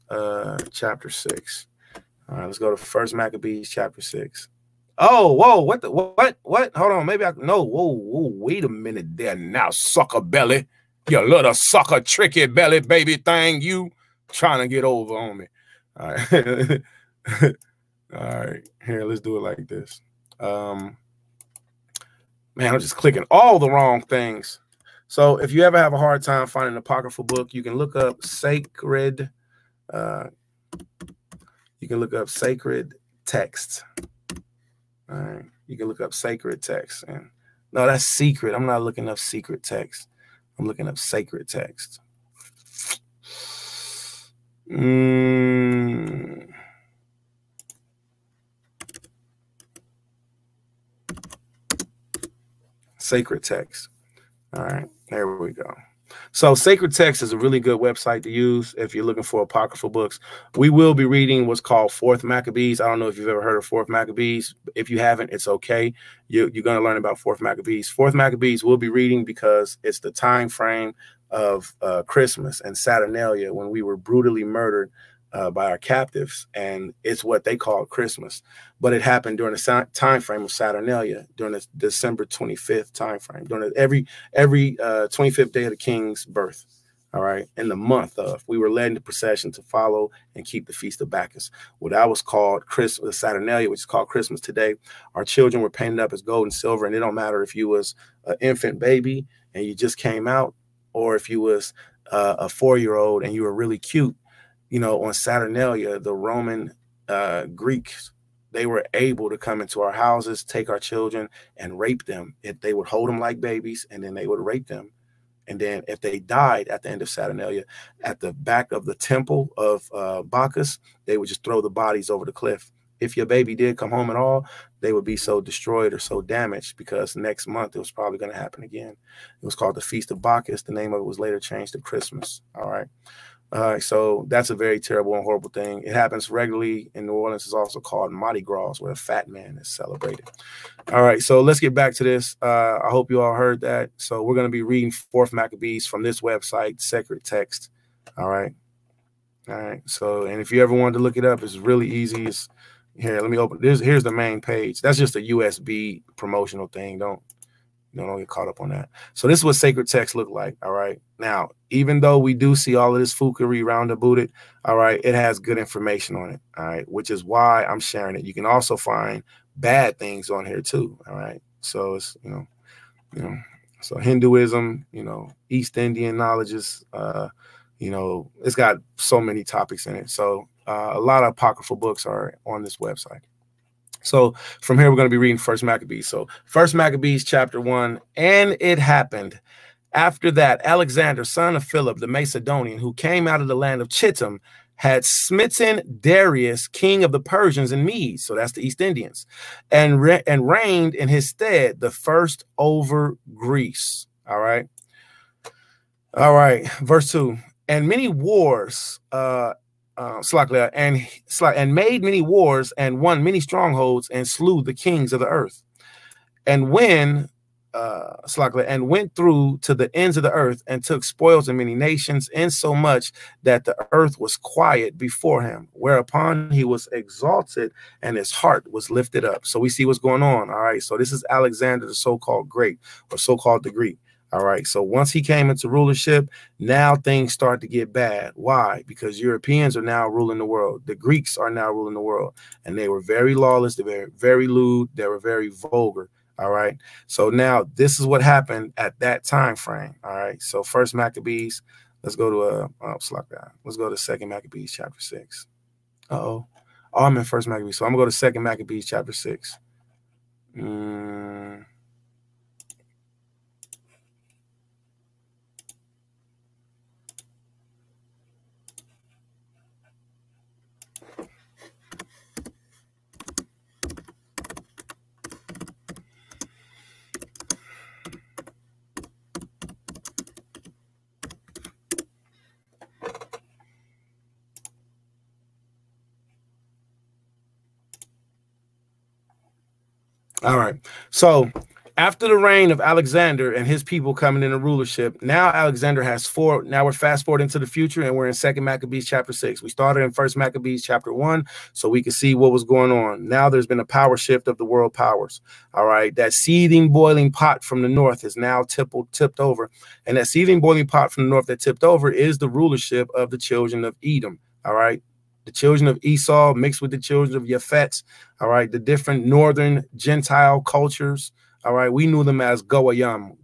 chapter 6. All right, let's go to First Maccabees, chapter 6. Oh, whoa, what? Hold on, maybe I no. Whoa, wait a minute there now, sucker belly, you little sucker tricky belly baby thing, you. Trying to get over on me. All right. All right. Here, let's do it like this. Man, I'm just clicking all the wrong things. So if you ever have a hard time finding an apocryphal book, you can look up sacred. You can look up sacred texts. All right. You can look up sacred texts. And no, that's secret. I'm not looking up secret text. I'm looking up sacred text. Sacred text. All right, there we go. So Sacred Text is a really good website to use if you're looking for apocryphal books. We will be reading what's called Fourth Maccabees. I don't know if you've ever heard of Fourth Maccabees. If you haven't, it's okay. You're going to learn about Fourth Maccabees. Fourth Maccabees we'll be reading because it's the time frame of Christmas and Saturnalia, when we were brutally murdered by our captives, and it's what they call Christmas, but it happened during the time frame of Saturnalia, during the December 25th time frame, during every 25th day of the king's birth. All right, in the month of, we were led into procession to follow and keep the feast of Bacchus. Well, that was called Christmas, Saturnalia, which is called Christmas today. Our children were painted up as gold and silver, and it don't matter if you was an infant baby and you just came out, or if you was a 4-year-old and you were really cute. You know, on Saturnalia, the Roman Greeks, they were able to come into our houses, take our children, and rape them. If they would hold them like babies, and then they would rape them. And then if they died at the end of Saturnalia, at the back of the temple of Bacchus, they would just throw the bodies over the cliff. If your baby did come home at all, they would be so destroyed or so damaged, because next month it was probably going to happen again. It was called the Feast of Bacchus. The name of it was later changed to Christmas. All right. So that's a very terrible and horrible thing. It happens regularly in New Orleans. It's also called Mardi Gras, where a fat man is celebrated. All right, so let's get back to this. I hope you all heard that. So we're going to be reading Fourth Maccabees from this website, Sacred Text. All right. So, and if you ever wanted to look it up, it's really easy. It's Here, let me open. Here's the main page. That's just a USB promotional thing. Don't get caught up on that. So this is what sacred text look like. All right. Now, even though we do see all of this foolery roundabout it, all right, it has good information on it. All right, which is why I'm sharing it. You can also find bad things on here too. All right. So it's so Hinduism, East Indian knowledges, it's got so many topics in it. So a lot of apocryphal books are on this website. So from here, we're going to be reading First Maccabees. So First Maccabees chapter 1, and it happened after that Alexander, son of Philip, the Macedonian, who came out of the land of Chittim, had smitten Darius, king of the Persians and Medes, so that's the East Indians, and reigned in his stead, the first over Greece. All right. Verse 2. And many wars, and made many wars and won many strongholds and slew the kings of the earth. And went through to the ends of the earth and took spoils in many nations, insomuch that the earth was quiet before him, whereupon he was exalted and his heart was lifted up. So we see what's going on. All right. So this is Alexander, the so-called great, or so-called the Greek. All right. So once he came into rulership, now things start to get bad. Why? Because Europeans are now ruling the world. The Greeks are now ruling the world. And they were very lawless. They were very lewd. They were very vulgar. All right. So now this is what happened at that time frame. All right. So First Maccabees, let's go to let's go to Second Maccabees chapter 6. Oh, I'm in First Maccabees. So I'm gonna go to Second Maccabees chapter 6. All right. So after the reign of Alexander and his people coming into rulership, now Alexander has four. Now we're fast forwarding to the future, and we're in Second Maccabees chapter 6. We started in First Maccabees chapter 1, so we could see what was going on. Now there's been a power shift of the world powers. All right. That seething, boiling pot from the north is now tipped over. And that seething, boiling pot from the north that tipped over is the rulership of the children of Edom. All right. The children of Esau mixed with the children of Japhet, all right, the different northern Gentile cultures, all right, we knew them as Gawayam,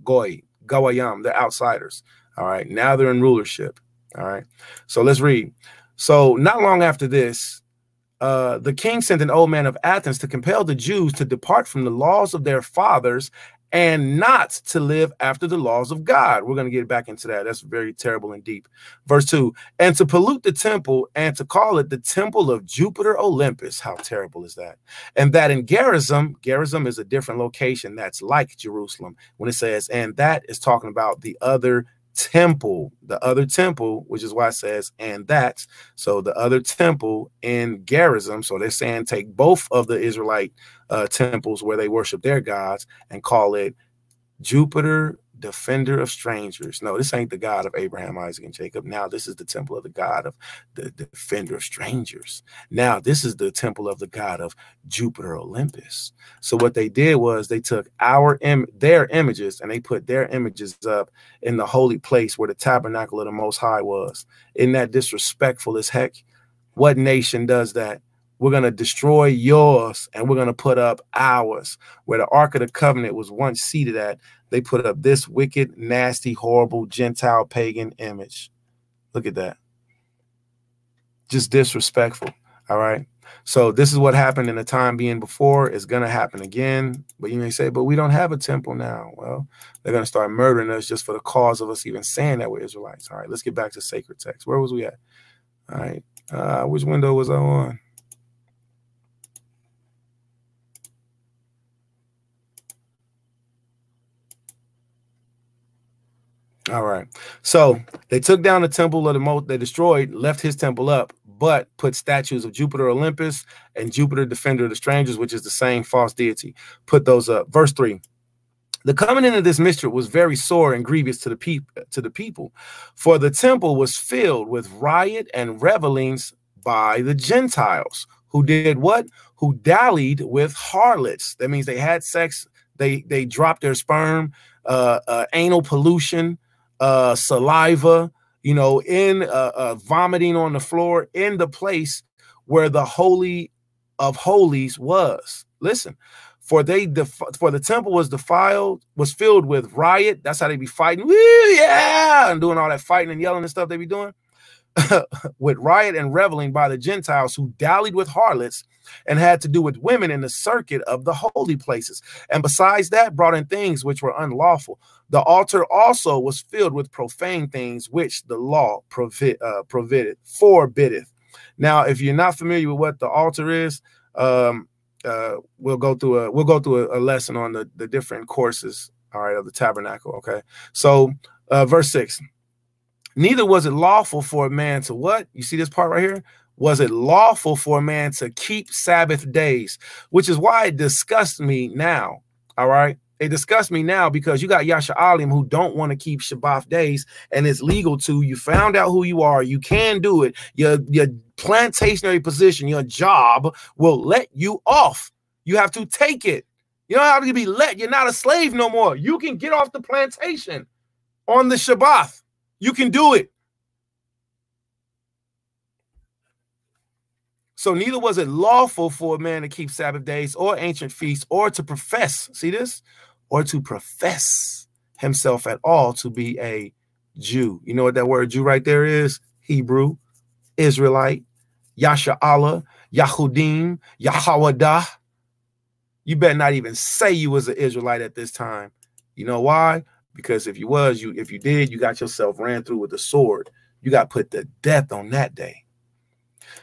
they're outsiders, all right, now they're in rulership, all right, so let's read. So not long after this, the king sent an old man of Athens to compel the Jews to depart from the laws of their fathers and not to live after the laws of God. We're going to get back into that. That's very terrible and deep. Verse 2, and to pollute the temple and to call it the temple of Jupiter Olympus. How terrible is that? And that in Gerizim is a different location that's like Jerusalem. When it says, and that is talking about the other temple, which is why it says, and that. So the other temple in Gerizim. So they're saying take both of the Israelite temples where they worship their gods and call it Jupiter, defender of strangers. No, this ain't the God of Abraham, Isaac, and Jacob. Now this is the temple of the God of the defender of strangers. Now this is the temple of the God of Jupiter Olympus. So what they did was they took their images and they put their images up in the holy place where the tabernacle of the Most High was. Isn't that disrespectful as heck? What nation does that? We're going to destroy yours and we're going to put up ours. Where the Ark of the Covenant was once seated at, they put up this wicked, nasty, horrible, Gentile pagan image. Look at that. Just disrespectful. All right. So this is what happened in the time being before. It's going to happen again. But you may say, but we don't have a temple now. Well, they're going to start murdering us just for the cause of us even saying that we're Israelites. All right. Let's get back to sacred text. Where was we at? All right. Which window was I on? All right. So they took down the temple of the most, they destroyed, left his temple up, but put statues of Jupiter Olympus and Jupiter, defender of the strangers, which is the same false deity. Put those up. Verse 3. The coming into this mischief was very sore and grievous to the people, for the temple was filled with riot and revelings by the Gentiles, who did what? Who dallied with harlots. That means they had sex, they dropped their sperm, anal pollution, saliva, you know, in vomiting on the floor in the place where the Holy of Holies was. Listen, for the temple was defiled, was filled with riot. That's how they be fighting. Woo, yeah, and doing all that fighting and yelling and stuff they be doing. With riot and reveling by the Gentiles who dallied with harlots and had to do with women in the circuit of the holy places. And besides that, brought in things which were unlawful. The altar also was filled with profane things, which the law forbiddeth. Now, if you're not familiar with what the altar is, we'll go through a lesson on the different courses, all right, of the tabernacle. Okay, so verse 6. Neither was it lawful for a man to what? You see this part right here? Was it lawful for a man to keep Sabbath days? Which is why it disgusts me now. All right. It disgusts me now because you got Yasha'alim who don't want to keep Shabbat days, and it's legal to. You found out who you are. You can do it. Your plantationary position, your job will let you off. You have to take it. You don't have to be let. You're not a slave no more. You can get off the plantation on the Shabbat. You can do it. So neither was it lawful for a man to keep Sabbath days or ancient feasts or to profess, see this? Or to profess himself at all to be a Jew. You know what that word Jew right there is? Hebrew, Israelite, Yasha'Allah, Yahudim, Yahawadah. You better not even say you was an Israelite at this time. You know why? Because if you did, you got yourself ran through with a sword. You got put to death on that day.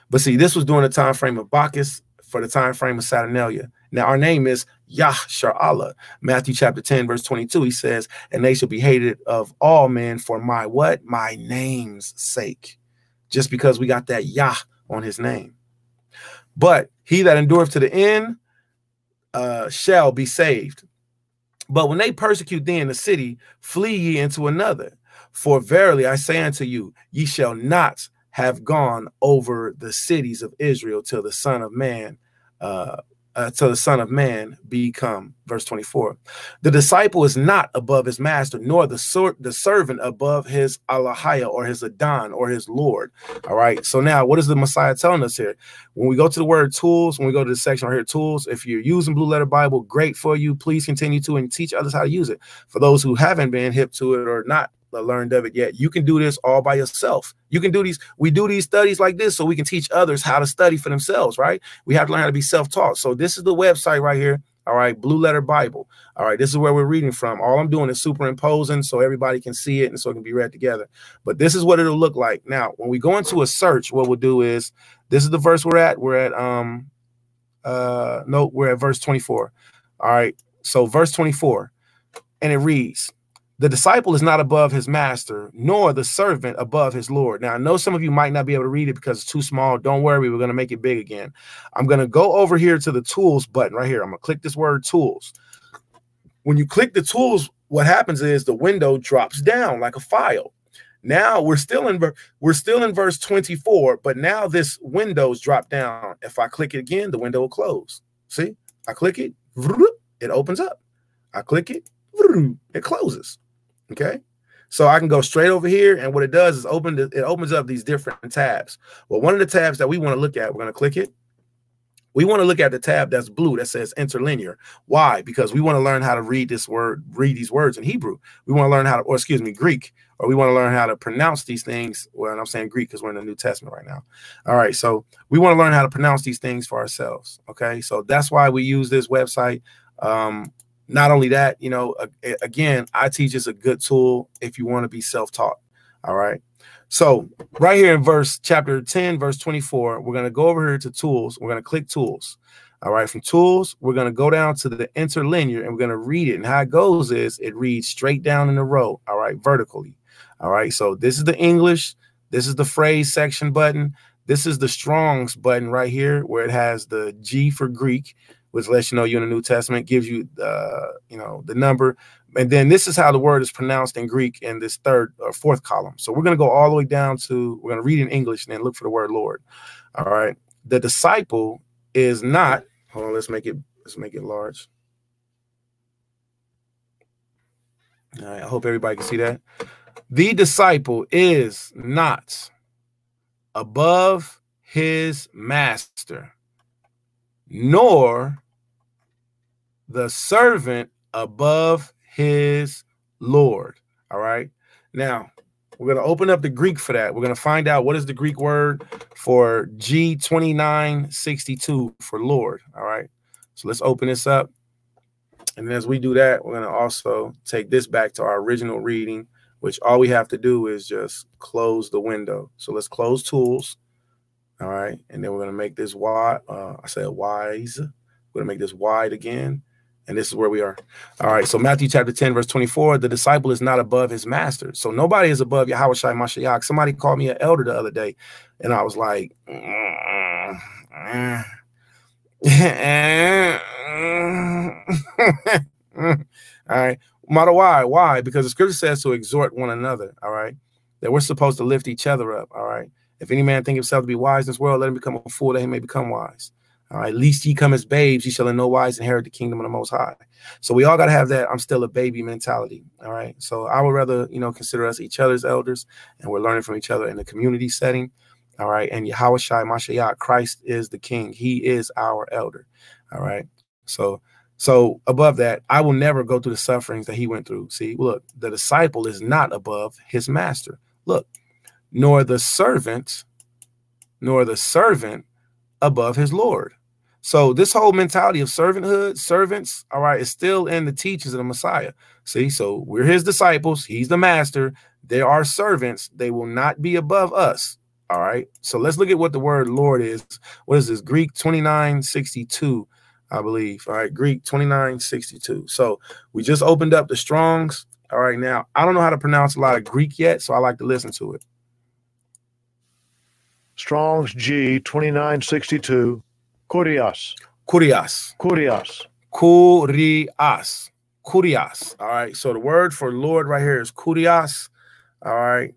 But see, this was during the time frame of Bacchus for the time frame of Saturnalia. Now, our name is Yasha'Allah. Matthew chapter 10, verse 22, he says, and they shall be hated of all men for my what? My name's sake. Just because we got that Yah on his name. But he that endureth to the end shall be saved. But when they persecute thee in the city, flee ye into another. For verily I say unto you, ye shall not have gone over the cities of Israel till the Son of Man, be come. Verse 24. The disciple is not above his master, nor the servant above his Allahiah or his Adon or his Lord. All right. So now what is the Messiah telling us here? When we go to the word tools, when we go to the section right here, tools, if you're using Blue Letter Bible, great for you. Please continue to and teach others how to use it. For those who haven't been hip to it or not learned of it yet, you can do this all by yourself. You can do these. We do these studies like this so we can teach others how to study for themselves, right? We have to learn how to be self-taught. So this is the website right here. All right, Blue Letter Bible. All right, this is where we're reading from. All I'm doing is superimposing so everybody can see it and so it can be read together. But this is what it'll look like. Now, when we go into a search, what we'll do is, this is the verse we're at. We're at verse 24. All right, so verse 24, and it reads, the disciple is not above his master, nor the servant above his Lord. Now, I know some of you might not be able to read it because it's too small. Don't worry, we're going to make it big again. I'm going to go over here to the tools button right here. I'm going to click this word tools. When you click the tools, what happens is the window drops down like a file. Now we're still in verse 24, but now this window's dropped down. If I click it again, the window will close. See, I click it, it opens up. I click it, it closes. Okay, so I can go straight over here, and what it does is it opens up these different tabs. Well, one of the tabs that we want to look at, we're going to click it. We want to look at the tab that's blue that says interlinear. Why? Because we want to learn how to read these words in Hebrew. We want to learn how to, or excuse me, Greek, or we want to learn how to pronounce these things. Well, I'm saying Greek because we're in the New Testament right now. All right, so we want to learn how to pronounce these things for ourselves. Okay, so that's why we use this website. Not only that, you know, again, I teach is a good tool if you want to be self-taught. All right. So right here in chapter 10, verse 24, we're going to go over here to tools. We're going to click tools. All right. From tools, we're going to go down to the interlinear and we're going to read it. And how it goes is it reads straight down in a row. All right. Vertically. All right. So this is the English. This is the phrase section button. This is the Strong's button right here where it has the G for Greek, which lets you know you're in the New Testament, gives you the number. And then this is how the word is pronounced in Greek in this third or fourth column. So we're going to go all the way down to, we're going to read in English and then look for the word Lord. All right. the disciple is not, hold on, let's make it large. All right, I hope everybody can see that. The disciple is not above his master, nor the servant above his Lord. All right. Now, we're going to open up the Greek for that. We're going to find out what is the Greek word for G2962 for Lord. All right. So let's open this up. And as we do that, we're going to also take this back to our original reading, which all we have to do is just close the window. So let's close tools. All right. And then we're going to make this wide. I said wise. We're going to make this wide again. And this is where we are. All right. So Matthew chapter 10, verse 24, the disciple is not above his master. So nobody is above Ha MAshiYach. Somebody called me an elder the other day. And I was like, all right. Matter why? Why? Because the scripture says to exhort one another. All right. That we're supposed to lift each other up. All right. If any man think himself to be wise in this world, let him become a fool that he may become wise. All right. Least ye come as babes, ye shall in no wise inherit the kingdom of the Most High. So we all got to have that I'm still a baby mentality. All right. So I would rather, consider us each other's elders, and we're learning from each other in the community setting. All right. And Ha MAshiYach, Christ is the king. He is our elder. All right. So above that, I will never go through the sufferings that he went through. See, look, the disciple is not above his master. Look, nor the servant above his Lord. So this whole mentality of servanthood, servants, all right, is still in the teachings of the Messiah. See, so we're his disciples. He's the master. They are servants. They will not be above us. All right. So let's look at what the word Lord is. What is this? Greek 2962, I believe. All right. Greek 2962. So we just opened up the Strong's. All right. Now, I don't know how to pronounce a lot of Greek yet, so I like to listen to it. Strong's G 2962. Kurios. All right. So the word for Lord right here is kurios. All right.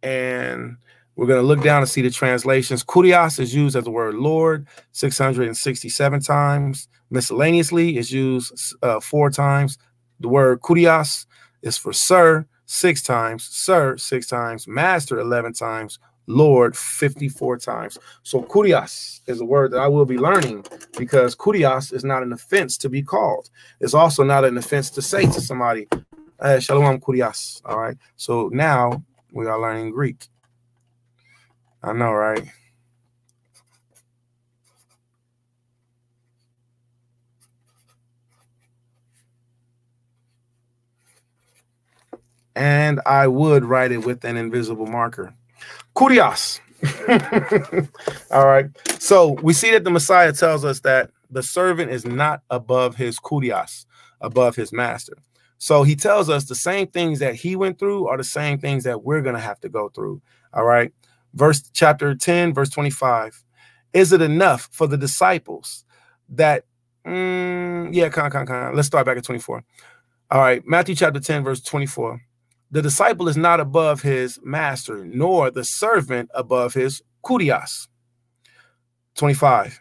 And we're going to look down and see the translations. Kurios is used as the word Lord 667 times. Miscellaneously is used 4 times. The word kurios is for sir 6 times, sir 6 times, master 11 times, Lord 54 times. So kurios is a word that I will be learning, because kurios is not an offense to be called. It's also not an offense to say to somebody, shalom kurios. All right. So now we are learning Greek. I know, right? And I would write it with an invisible marker. Kurios. All right. So we see that the Messiah tells us that the servant is not above his kurios, above his master. So he tells us the same things that he went through are the same things that we're going to have to go through. All right. Chapter 10, verse 25. Is it enough for the disciples that, let's start back at 24. All right. Matthew chapter 10, verse 24. The disciple is not above his master, nor the servant above his kurios. 25.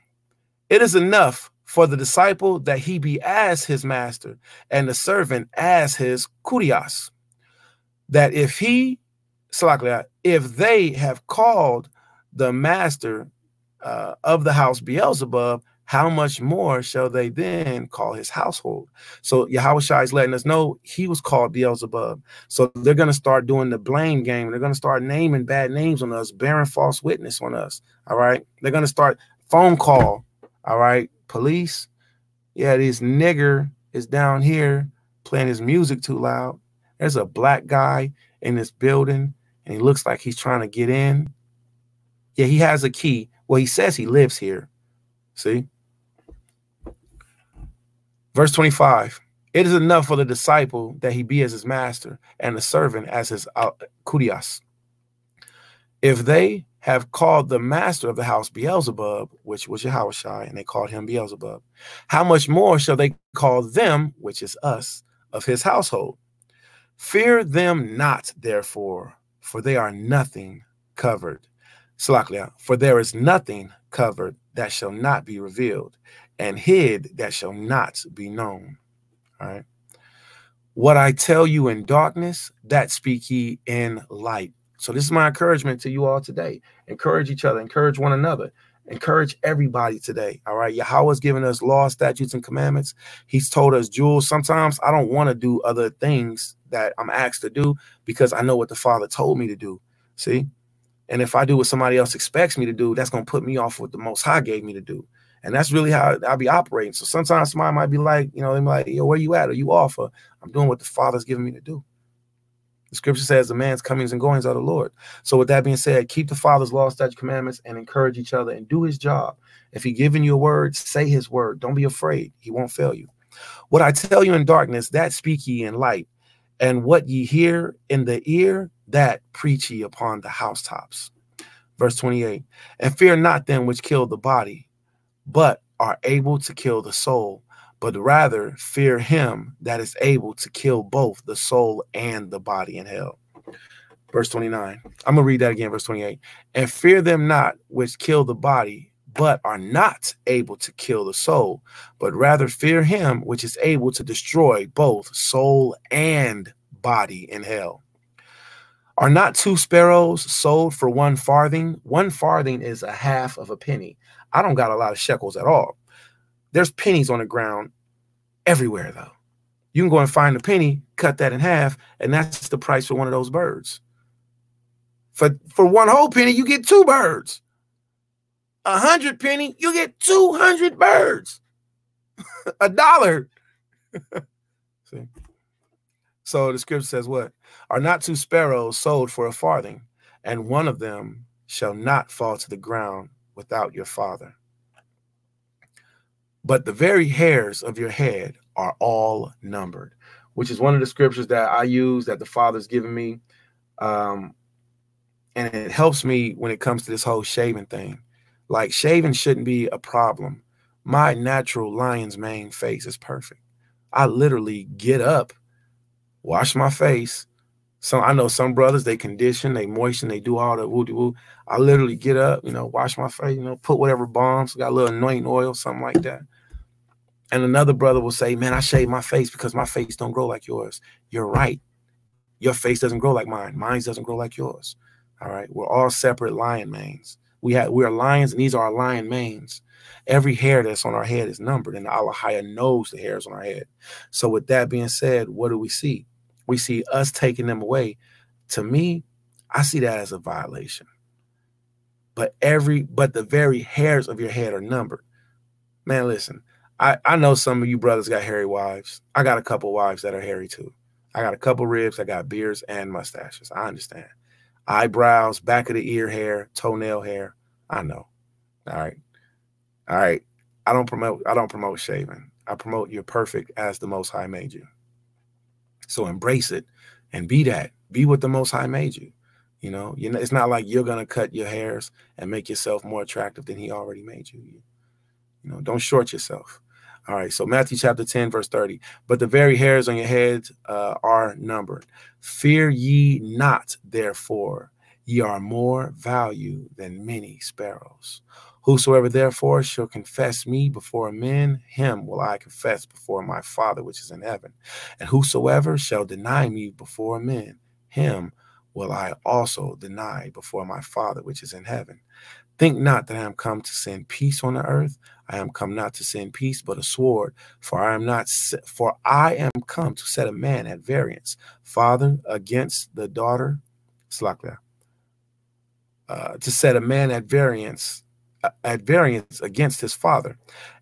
It is enough for the disciple that he be as his master, and the servant as his kurios. That if they have called the master of the house Beelzebub, how much more shall they then call his household? So Yahushua is letting us know he was called Beelzebub. So they're going to start doing the blame game. They're going to start naming bad names on us, bearing false witness on us. All right. They're going to start phone call. All right. Police. Yeah, this nigger is down here playing his music too loud. There's a black guy in this building, and he looks like he's trying to get in. Yeah, he has a key. Well, he says he lives here. See? Verse 25. It is enough for the disciple that he be as his master, and the servant as his kurios. If they have called the master of the house Beelzebub, which was Yahushua, and they called him Beelzebub, how much more shall they call them, which is us, of his household? Fear them not, therefore, for they are nothing covered. Salaklia, for there is nothing covered that shall not be revealed, and hid that shall not be known. All right. What I tell you in darkness, that speak ye in light. So this is my encouragement to you all today. Encourage each other, encourage one another, encourage everybody today. All right. Yahweh's given us law, statutes, and commandments. He's told us, Jules, sometimes I don't want to do other things that I'm asked to do because I know what the Father told me to do. See? And if I do what somebody else expects me to do, that's going to put me off what the Most High gave me to do. And that's really how I'll be operating. So sometimes somebody might be like, you know, they're like, yo, where you at? Are you off? Or I'm doing what the Father's giving me to do. The scripture says the man's comings and goings are the Lord. So with that being said, keep the Father's law, statutes, commandments, and encourage each other and do his job. If he given you a word, say his word. Don't be afraid. He won't fail you. What I tell you in darkness, that speak ye in light. And what ye hear in the ear, that preach ye upon the housetops. Verse 28, and fear not them which kill the body, but are able to kill the soul, but rather fear him that is able to kill both the soul and the body in hell. Verse 29, I'm going to read that again, verse 28. And fear them not which kill the body, but are not able to kill the soul, but rather fear him which is able to destroy both soul and body in hell. Are not 2 sparrows sold for 1 farthing? 1 farthing is a half of a penny. I don't got a lot of shekels at all. There's pennies on the ground everywhere, though. You can go and find a penny, cut that in half, and that's the price for one of those birds. For 1 whole penny, you get 2 birds. 100 penny, you get 200 birds. $1. See? So the scripture says what? Are not 2 sparrows sold for a farthing, and one of them shall not fall to the ground without your Father. But the very hairs of your head are all numbered, which is one of the scriptures that I use that the Father's given me. And it helps me when it comes to this whole shaving thing. Like, shaving shouldn't be a problem. My natural lion's mane face is perfect. I literally get up, wash my face. So I know some brothers, they condition, they moisten, they do all the woo-de-woo. I literally get up, you know, wash my face, you know, put whatever balms, got a little anointing oil, something like that. And another brother will say, man, I shave my face because my face don't grow like yours. You're right. Your face doesn't grow like mine. Mine doesn't grow like yours. All right. We're all separate lion manes. We are lions, and these are our lion manes. Every hair that's on our head is numbered, and Allah knows the hairs on our head. So with that being said, what do we see? We see us taking them away. To me, I see that as a violation. But the very hairs of your head are numbered. Man, listen, I know some of you brothers got hairy wives. I got a couple wives that are hairy too. I got a couple ribs. I got beards and mustaches. I understand. Eyebrows, back of the ear hair, toenail hair. I know. All right. All right. I don't promote shaving. I promote you're perfect as the Most High made you. So embrace it and be that. Be what the Most High made you. You know, it's not like you're going to cut your hairs and make yourself more attractive than he already made you. You know, don't short yourself. All right. So Matthew chapter 10, verse 30. But the very hairs on your heads are numbered. Fear ye not, therefore, ye are more value than many sparrows. Whosoever therefore shall confess me before men, him will I confess before my Father which is in heaven. And whosoever shall deny me before men, him will I also deny before my Father which is in heaven. Think not that I am come to send peace on the earth. I am come not to send peace, but a sword. For I am come to set a man at variance, father against the daughter, to set a man at variance against his father,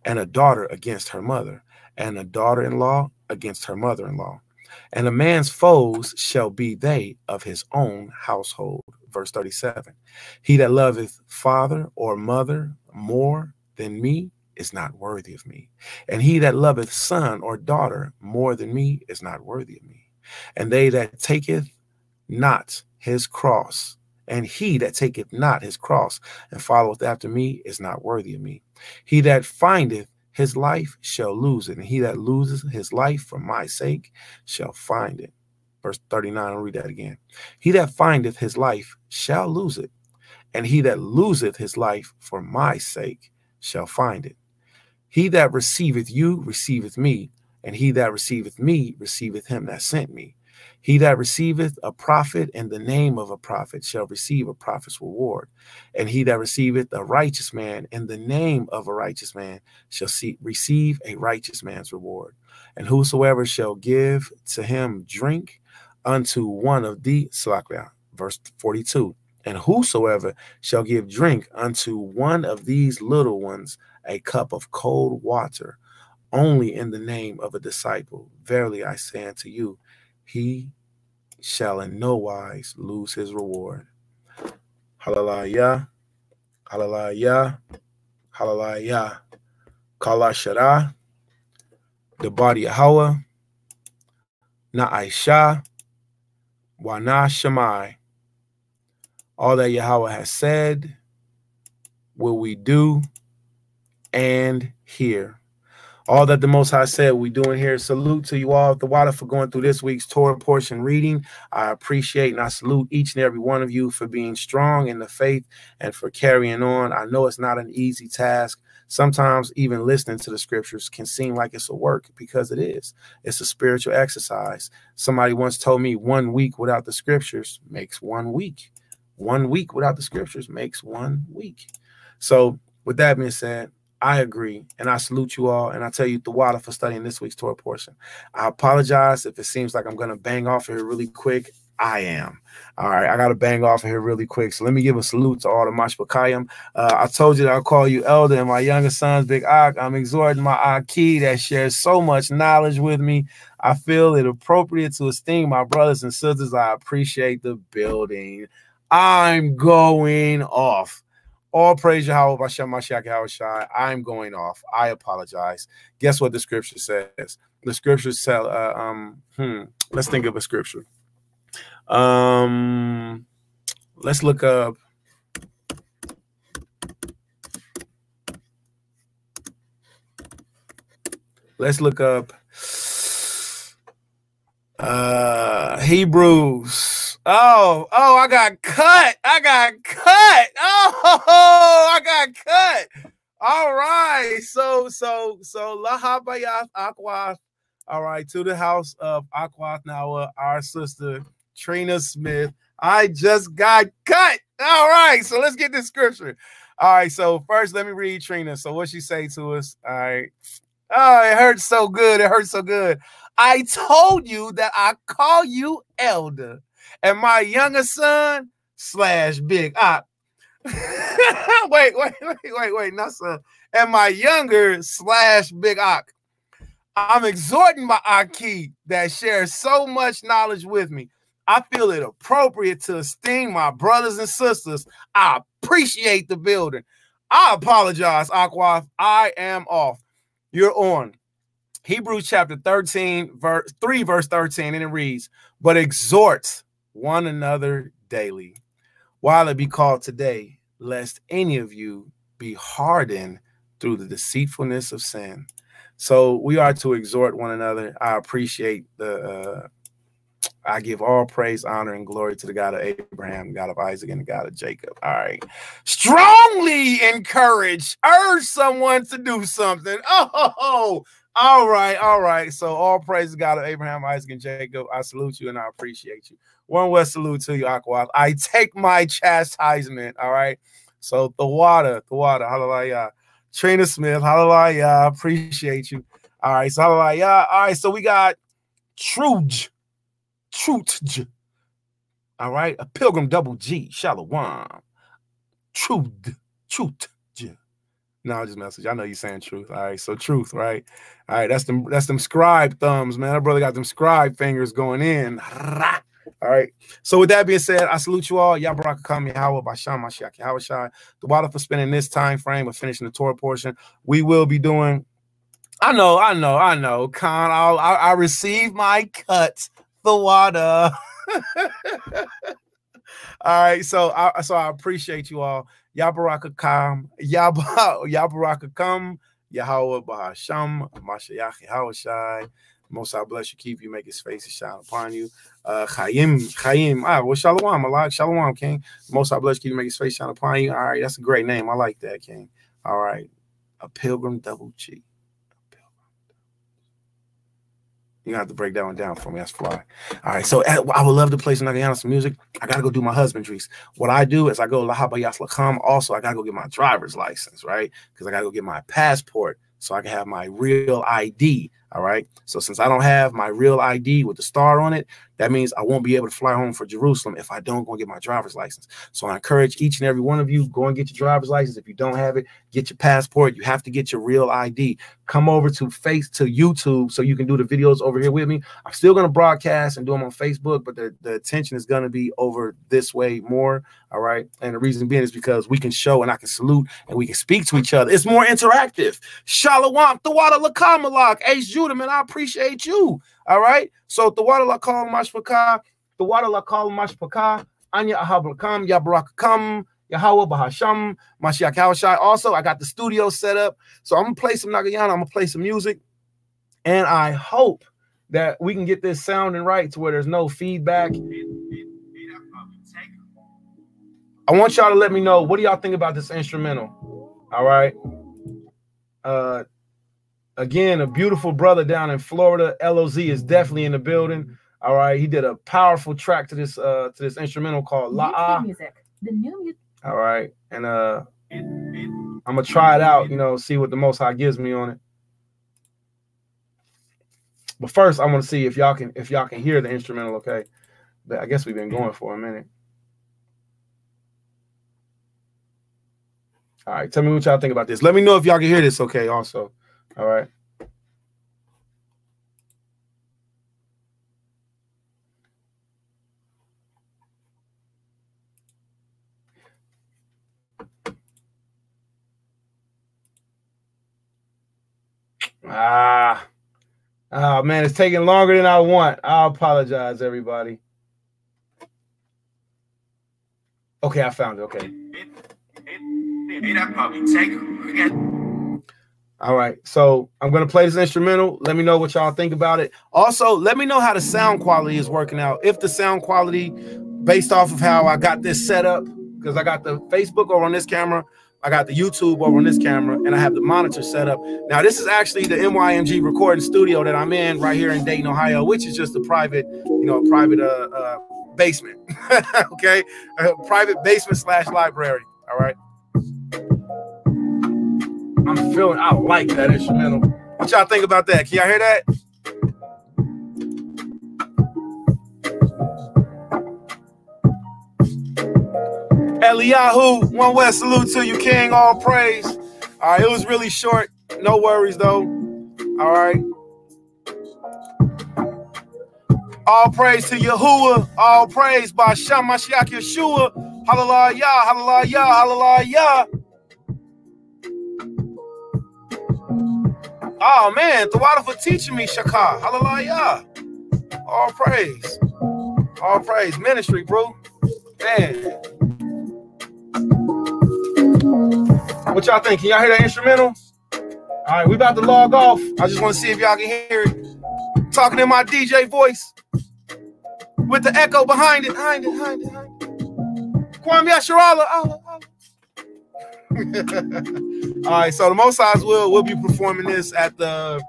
and a daughter against her mother, and a daughter-in-law against her mother-in-law. And a man's foes shall be they of his own household. Verse 37. He that loveth father or mother more than me is not worthy of me. And he that loveth son or daughter more than me is not worthy of me. And they that taketh not his cross, and he that taketh not his cross and followeth after me is not worthy of me. He that findeth his life shall lose it, and he that loses his life for my sake shall find it. Verse 39, I'll read that again. He that findeth his life shall lose it, and he that loseth his life for my sake shall find it. He that receiveth you receiveth me, and he that receiveth me receiveth him that sent me. He that receiveth a prophet in the name of a prophet shall receive a prophet's reward, and he that receiveth a righteous man in the name of a righteous man shall receive a righteous man's reward. And whosoever shall give to him drink unto one of the, verse 42, and whosoever shall give drink unto one of these little ones a cup of cold water, only in the name of a disciple, verily I say unto you, he shall in no wise lose his reward. Hallelujah, hallelujah, hallelujah. Kala Shara, the body of Yahweh, Na Aisha, Wana Shemai. All that Yahweh has said, will we do and hear. All that the Most High said, we doing here. Salute to you all, the water, for going through this week's Torah portion reading. I appreciate and I salute each and every one of you for being strong in the faith and for carrying on. I know it's not an easy task. Sometimes even listening to the scriptures can seem like it's a work, because it is. It's a spiritual exercise. Somebody once told me 1 week without the scriptures makes 1 week. 1 week without the scriptures makes 1 week. So with that being said, I agree, and I salute you all, and I tell you the water for studying this week's Torah portion. I apologize if it seems like I'm going to bang off here really quick. I am. All right, I got to bang off here really quick. So let me give a salute to all the Mashpakayim. I told you that I'll call you elder, and my younger son's Big Ak. I'm exhorting my Aki that shares so much knowledge with me. I feel it appropriate to esteem my brothers and sisters. I appreciate the building. I'm going off. All praise Yahweh, Ha MAshiYach WORDS. I'm going off. I apologize. Guess what the scripture says? The scripture says, let's think of a scripture. Let's look up. Let's look up Hebrews. Oh, I got cut. I got cut. Oh, I got cut. All right. So Ha MAshiYach WORDS. All right, to the house of Aquath now, our sister Trina Smith. I just got cut. All right, so let's get this scripture. All right, so first let me read Trina. So what she say to us? All right. Oh, it hurts so good. It hurts so good. I told you that I call you elder, and my younger son / Big Ak. wait, not son. And my younger / Big Ak. I'm exhorting my Aki that shares so much knowledge with me. I feel it appropriate to esteem my brothers and sisters. I appreciate the building. I apologize, Aquath. I am off. You're on. Hebrews chapter 13, verse 13, and it reads, but exhort one another daily, while it be called today, lest any of you be hardened through the deceitfulness of sin. So we are to exhort one another. I appreciate I give all praise, honor, and glory to the God of Abraham, God of Isaac, and the God of Jacob. All right. Strongly encourage, urge someone to do something. Oh, all right. So all praise to God of Abraham, Isaac, and Jacob. I salute you and I appreciate you. One word salute to you, Aqua. I take my chastisement. All right. So the water, hallelujah. Trina Smith, hallelujah. Appreciate you. All right. So hallelujah. All right. So we got Truth. All right. A Pilgrim double G. Shalom. Truth. No, just message. I know you're saying truth. All right, so truth, right? All right, that's them scribe thumbs, man. That brother got them scribe fingers going in. All right. So with that being said, I salute you all. Yabaraka Kam Yahweh by Ha MAshiYach WORDS. The water for spending this time frame of finishing the Torah portion. We will be doing. I know. Khan, I received my cut. The water. All right, so I appreciate you all. Yabaraka Kam, Yabaraka Kam, Yahweh Bahasham, MAshiYach WORDS. Most I bless you, keep you, make his face to shine upon you. Chaim. Well, Shalom, I like Shalom, King. Most I bless you, keep you, make his face shine upon you. All right, that's a great name. I like that, King. All right. A pilgrim double G. You have to break that one down for me. That's fly. All right. So I would love to play some Nagayana, some music. I got to go do my husbandries. What I do is I go Ha MAshiYach. Also, I got to go get my driver's license, right? Because I got to go get my passport so I can have my real ID. All right. So since I don't have my real ID with the star on it, that means I won't be able to fly home for Jerusalem if I don't go get my driver's license. So I encourage each and every one of you, go and get your driver's license. If you don't have it, get your passport. You have to get your real ID. Come over to YouTube so you can do the videos over here with me. I'm still going to broadcast and do them on Facebook, but the attention is going to be over this way more. All right. And the reason being is because we can show and I can salute and we can speak to each other. It's more interactive. Shalom, Tawada Lakamalak, Ace Judah, man, I appreciate you. All right. So Tawada Lakal Mashpaka, Tawada Lakal Mashpaka, Anya Ahablakam, Yabarakam, Yahweh Bahasham, MAshiYach WORDS. Also, I got the studio set up. So I'm gonna play some Nagayana, I'm gonna play some music. And I hope that we can get this sounding right to where there's no feedback. I want y'all to let me know, what do y'all think about this instrumental? All right. Again, a beautiful brother down in Florida. LOZ is definitely in the building. All right. He did a powerful track to this instrumental called La Music. The new music. All right. And I'm gonna try it out, you know, see what the Most High gives me on it. But first, I want to see if y'all can hear the instrumental, okay? But I guess we've been going for a minute. All right, tell me what y'all think about this. Let me know if y'all can hear this, okay, also. All right. Oh, man, it's taking longer than I want. I apologize, everybody. Okay, I found it. Okay. All right, so I'm going to play this instrumental. Let me know what y'all think about it. Also, let me know how the sound quality is working out. If the sound quality, based off of how I got this set up, because I got the Facebook over on this camera, I got the YouTube over on this camera, and I have the monitor set up. Now, this is actually the MYMG recording studio that I'm in right here in Dayton, Ohio, which is just a private, basement. Okay, a private basement / library. All right. I like that instrumental. What y'all think about that? Can y'all hear that? Eliyahu, one West, salute to you, King, all praise. All right, it was really short. No worries, though. All right. All praise to Yahuwah. All praise by Ha MAshiYach Yeshua. Hallelujah, hallelujah, hallelujah. Oh, man, Tawada for teaching me, Shaka. Hallelujah. All praise. All praise. Ministry, bro. Man. What y'all think? Can y'all hear that instrumental? All right, we about to log off. I just want to see if y'all can hear it. Talking in my DJ voice with the echo behind it. Kwame Yasharala. All right, so the Most Highs will be performing this at the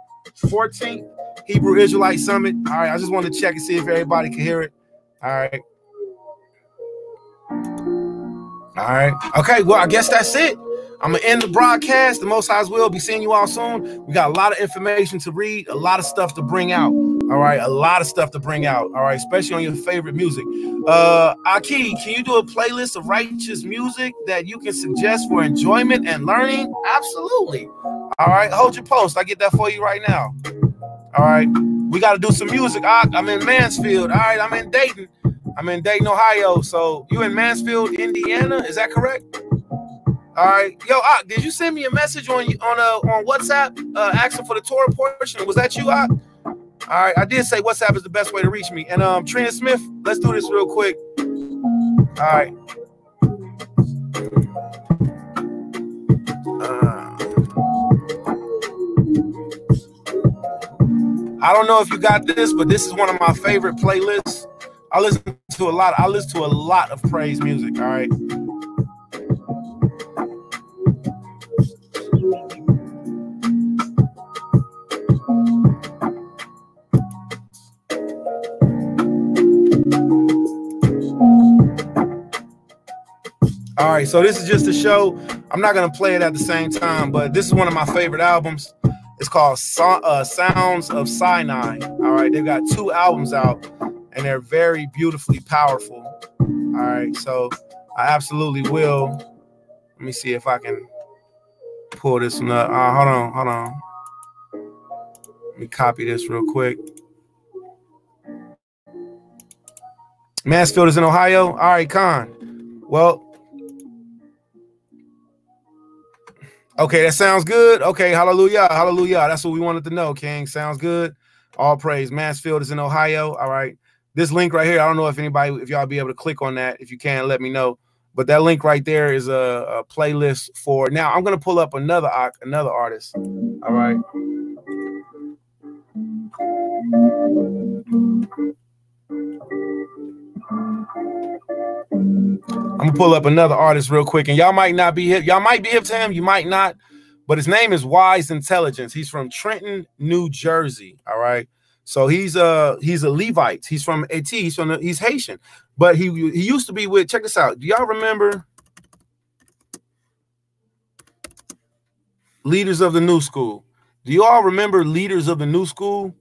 14th Hebrew Israelite Summit. All right, I just wanted to check and see if everybody can hear it. All right. All right. Okay, well, I guess that's it. I'm going to end the broadcast. The Most Highs will be seeing you all soon. We got a lot of information to read, a lot of stuff to bring out. All right, a lot of stuff to bring out. All right, especially on your favorite music. Aki, can you do a playlist of righteous music that you can suggest for enjoyment and learning? Absolutely. All right, hold your post. I get that for you right now. All right, we got to do some music. I'm in Mansfield. All right, I'm in Dayton. I'm in Dayton, Ohio. So you in Mansfield, Indiana? Is that correct? All right. Yo, did you send me a message on WhatsApp asking for the Torah portion? Was that you, All right. I did say WhatsApp is the best way to reach me. And Trina Smith, let's do this real quick. All right. I don't know if you got this, but this is one of my favorite playlists. I listen to a lot of praise music. All right. All right, so this is just a show. I'm not gonna play it at the same time, but this is one of my favorite albums. It's called Sounds of Sinai. All right, they've got 2 albums out, and they're very beautifully powerful. All right, so I absolutely will. Let me see if I can pull this one up. Hold on. Let me copy this real quick. Mansfield is in Ohio. All right, Con. Well, okay, that sounds good. Okay, hallelujah, hallelujah. That's what we wanted to know, King. Sounds good. All praise. Mansfield is in Ohio. All right. This link right here, I don't know if y'all be able to click on that. If you can, let me know. But that link right there is a playlist for. Now, I'm going to pull up another artist. All right. I'm gonna pull up another artist real quick, and y'all might not be hip. Y'all might be hip to him, you might not, but his name is Wise Intelligence. He's from Trenton, New Jersey. All right, so he's a Levite. He's from AT. He's Haitian, but he used to be with. Check this out. Do y'all remember Leaders of the New School? Do you all remember Leaders of the New School?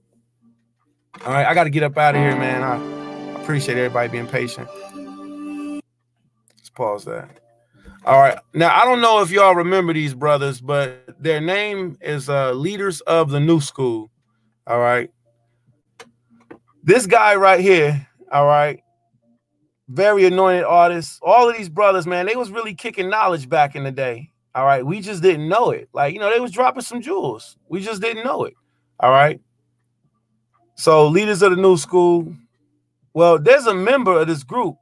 All right, I got to get up out of here, man. I appreciate everybody being patient. Pause that. All right. Now, I don't know if y'all remember these brothers, but their name is Leaders of the New School. All right. This guy right here. All right. Very anointed artist. All of these brothers, man, they was really kicking knowledge back in the day. All right. We just didn't know it. Like, you know, they was dropping some jewels. We just didn't know it. All right. So Leaders of the New School. Well, there's a member of this group.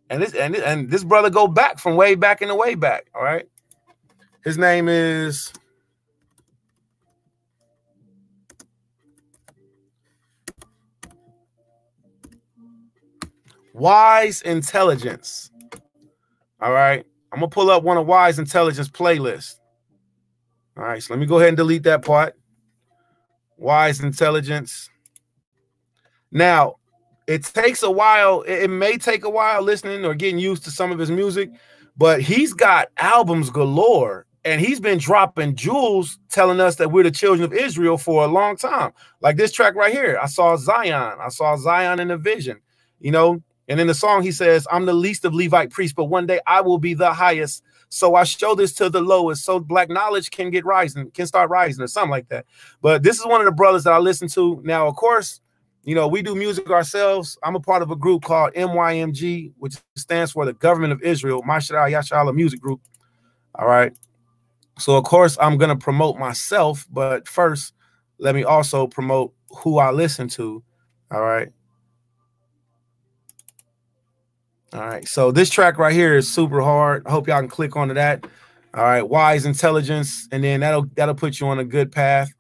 And this brother go back from way back in the way back. All right. His name is Wise Intelligence. All right. I'm gonna pull up one of Wise Intelligence playlists. All right, so let me go ahead and delete that part. Wise Intelligence. Now, it takes a while. It may take a while listening or getting used to some of his music, but he's got albums galore, and he's been dropping jewels telling us that we're the children of Israel for a long time. Like this track right here. I saw Zion in a vision, you know, and in the song he says, I'm the least of Levite priests, but one day I will be the highest. So I show this to the lowest so black knowledge can start rising or something like that. But this is one of the brothers that I listen to. Now, of course, you know, we do music ourselves. I'm a part of a group called MYMG, which stands for the Government of Israel, Ha MAshiYach Music Group. All right. So, of course, I'm going to promote myself. But first, let me also promote who I listen to. All right. All right. So this track right here is super hard. I hope y'all can click onto that. All right. Wise Intelligence. And then that'll put you on a good path.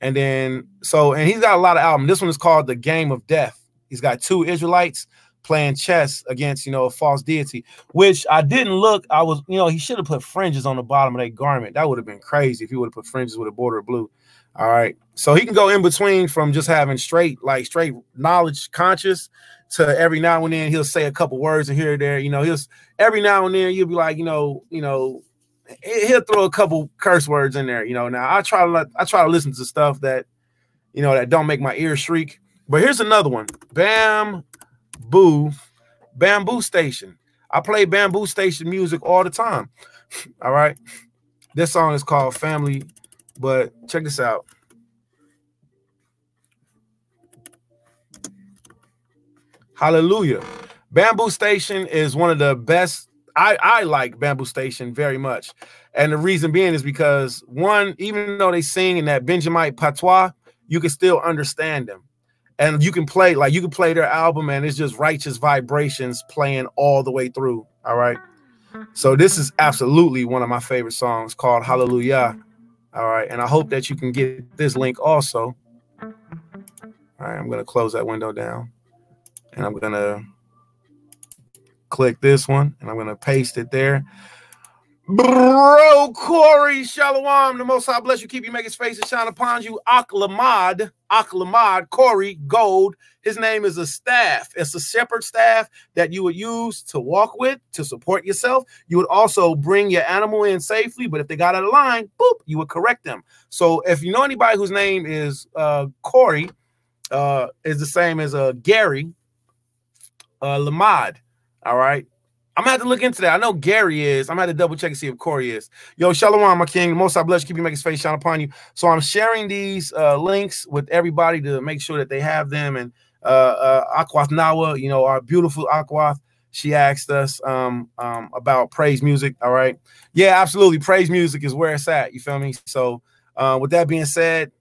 And then, and he's got a lot of albums. This one is called The Game of Death. He's got 2 Israelites playing chess against, you know, a false deity, which I didn't look. He should have put fringes on the bottom of that garment. That would have been crazy if he would have put fringes with a border of blue. All right. So he can go in between from just having straight knowledge conscious to every now and then he'll say a couple words in here or there. You know, every now and then you'll be like, you know, he'll throw a couple curse words in there, you know. Now I try to listen to stuff that, you know, that don't make my ears shriek. But here's another one. Bamboo Station. I play Bamboo Station music all the time. All right. This song is called Family, but check this out. Hallelujah. Bamboo Station is one of the best. I like Bamboo Station very much. And the reason being is because, one, even though they sing in that Benjamite patois, you can still understand them. And you can play their album and it's just righteous vibrations playing all the way through. All right. So this is absolutely one of my favorite songs called Hallelujah. All right. And I hope that you can get this link also. All right, I'm going to close that window down. And I'm going to click this one. And I'm going to paste it there. Bro, Corey, Shalom. The Most High bless you, keep you, make his face to shine upon you. Aklamad, Corey, gold. His name is a staff. It's a shepherd staff that you would use to walk with, to support yourself. You would also bring your animal in safely, but if they got out of line, boop, you would correct them. So if you know anybody whose name is Corey, is the same as Gary, Lamad, all right? I'm gonna have to look into that. I know Gary is. I'm gonna have to double check and see if Corey is. Yo, Shalom, my king. The Most High bless you, keep you, make his face shine upon you. So I'm sharing these links with everybody to make sure that they have them. And Akwath Nawa, you know, our beautiful Akwath, she asked us about praise music. All right. Yeah, absolutely. Praise music is where it's at. You feel me? So with that being said,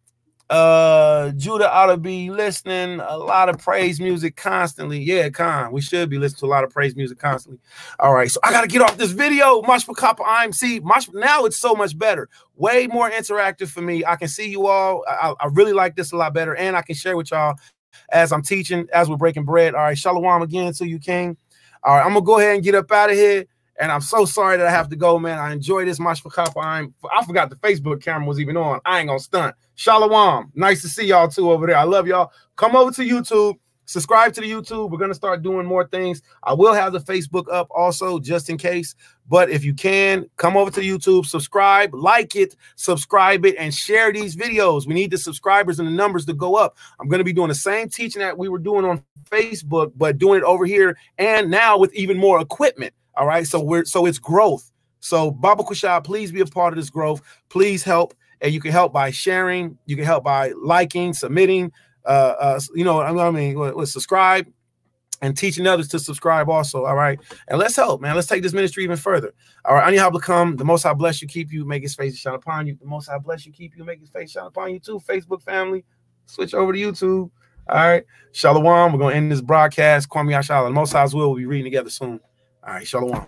Judah ought to be listening a lot of praise music constantly. Yeah, Khan, we should be listening to a lot of praise music constantly. All right, so I gotta get off this video. MAshiYach IMC. Now it's so much better, way more interactive for me. I can see you all. I really like this a lot better, and I can share with y'all as I'm teaching, as we're breaking bread. All right, Shalom again to you, King. All right, I'm gonna go ahead and get up out of here. And I'm so sorry that I have to go, man. I enjoy this. MAshiYach. I forgot the Facebook camera was even on. I ain't gonna stunt. Shalom. Nice to see y'all too over there. I love y'all. Come over to YouTube. Subscribe to the YouTube. We're gonna start doing more things. I will have the Facebook up also, just in case. But if you can, come over to YouTube, subscribe, like it, subscribe it, and share these videos. We need the subscribers and the numbers to go up. I'm gonna be doing the same teaching that we were doing on Facebook, but doing it over here and now with even more equipment. All right, so it's growth. So Baba Kushab, please be a part of this growth. Please help, and you can help by sharing. You can help by liking, submitting. You know, I mean, subscribe, and teaching others to subscribe also. All right, and let's help, man. Let's take this ministry even further. All right, Ani Habla, the Most High bless you, keep you, make his face shine upon you. The Most High bless you, keep you, make his face shine upon you too. Facebook family, switch over to YouTube. All right, Shalom. We're gonna end this broadcast. Kwame Yashala. The Most High's will. We'll be reading together soon. All right, Shalom.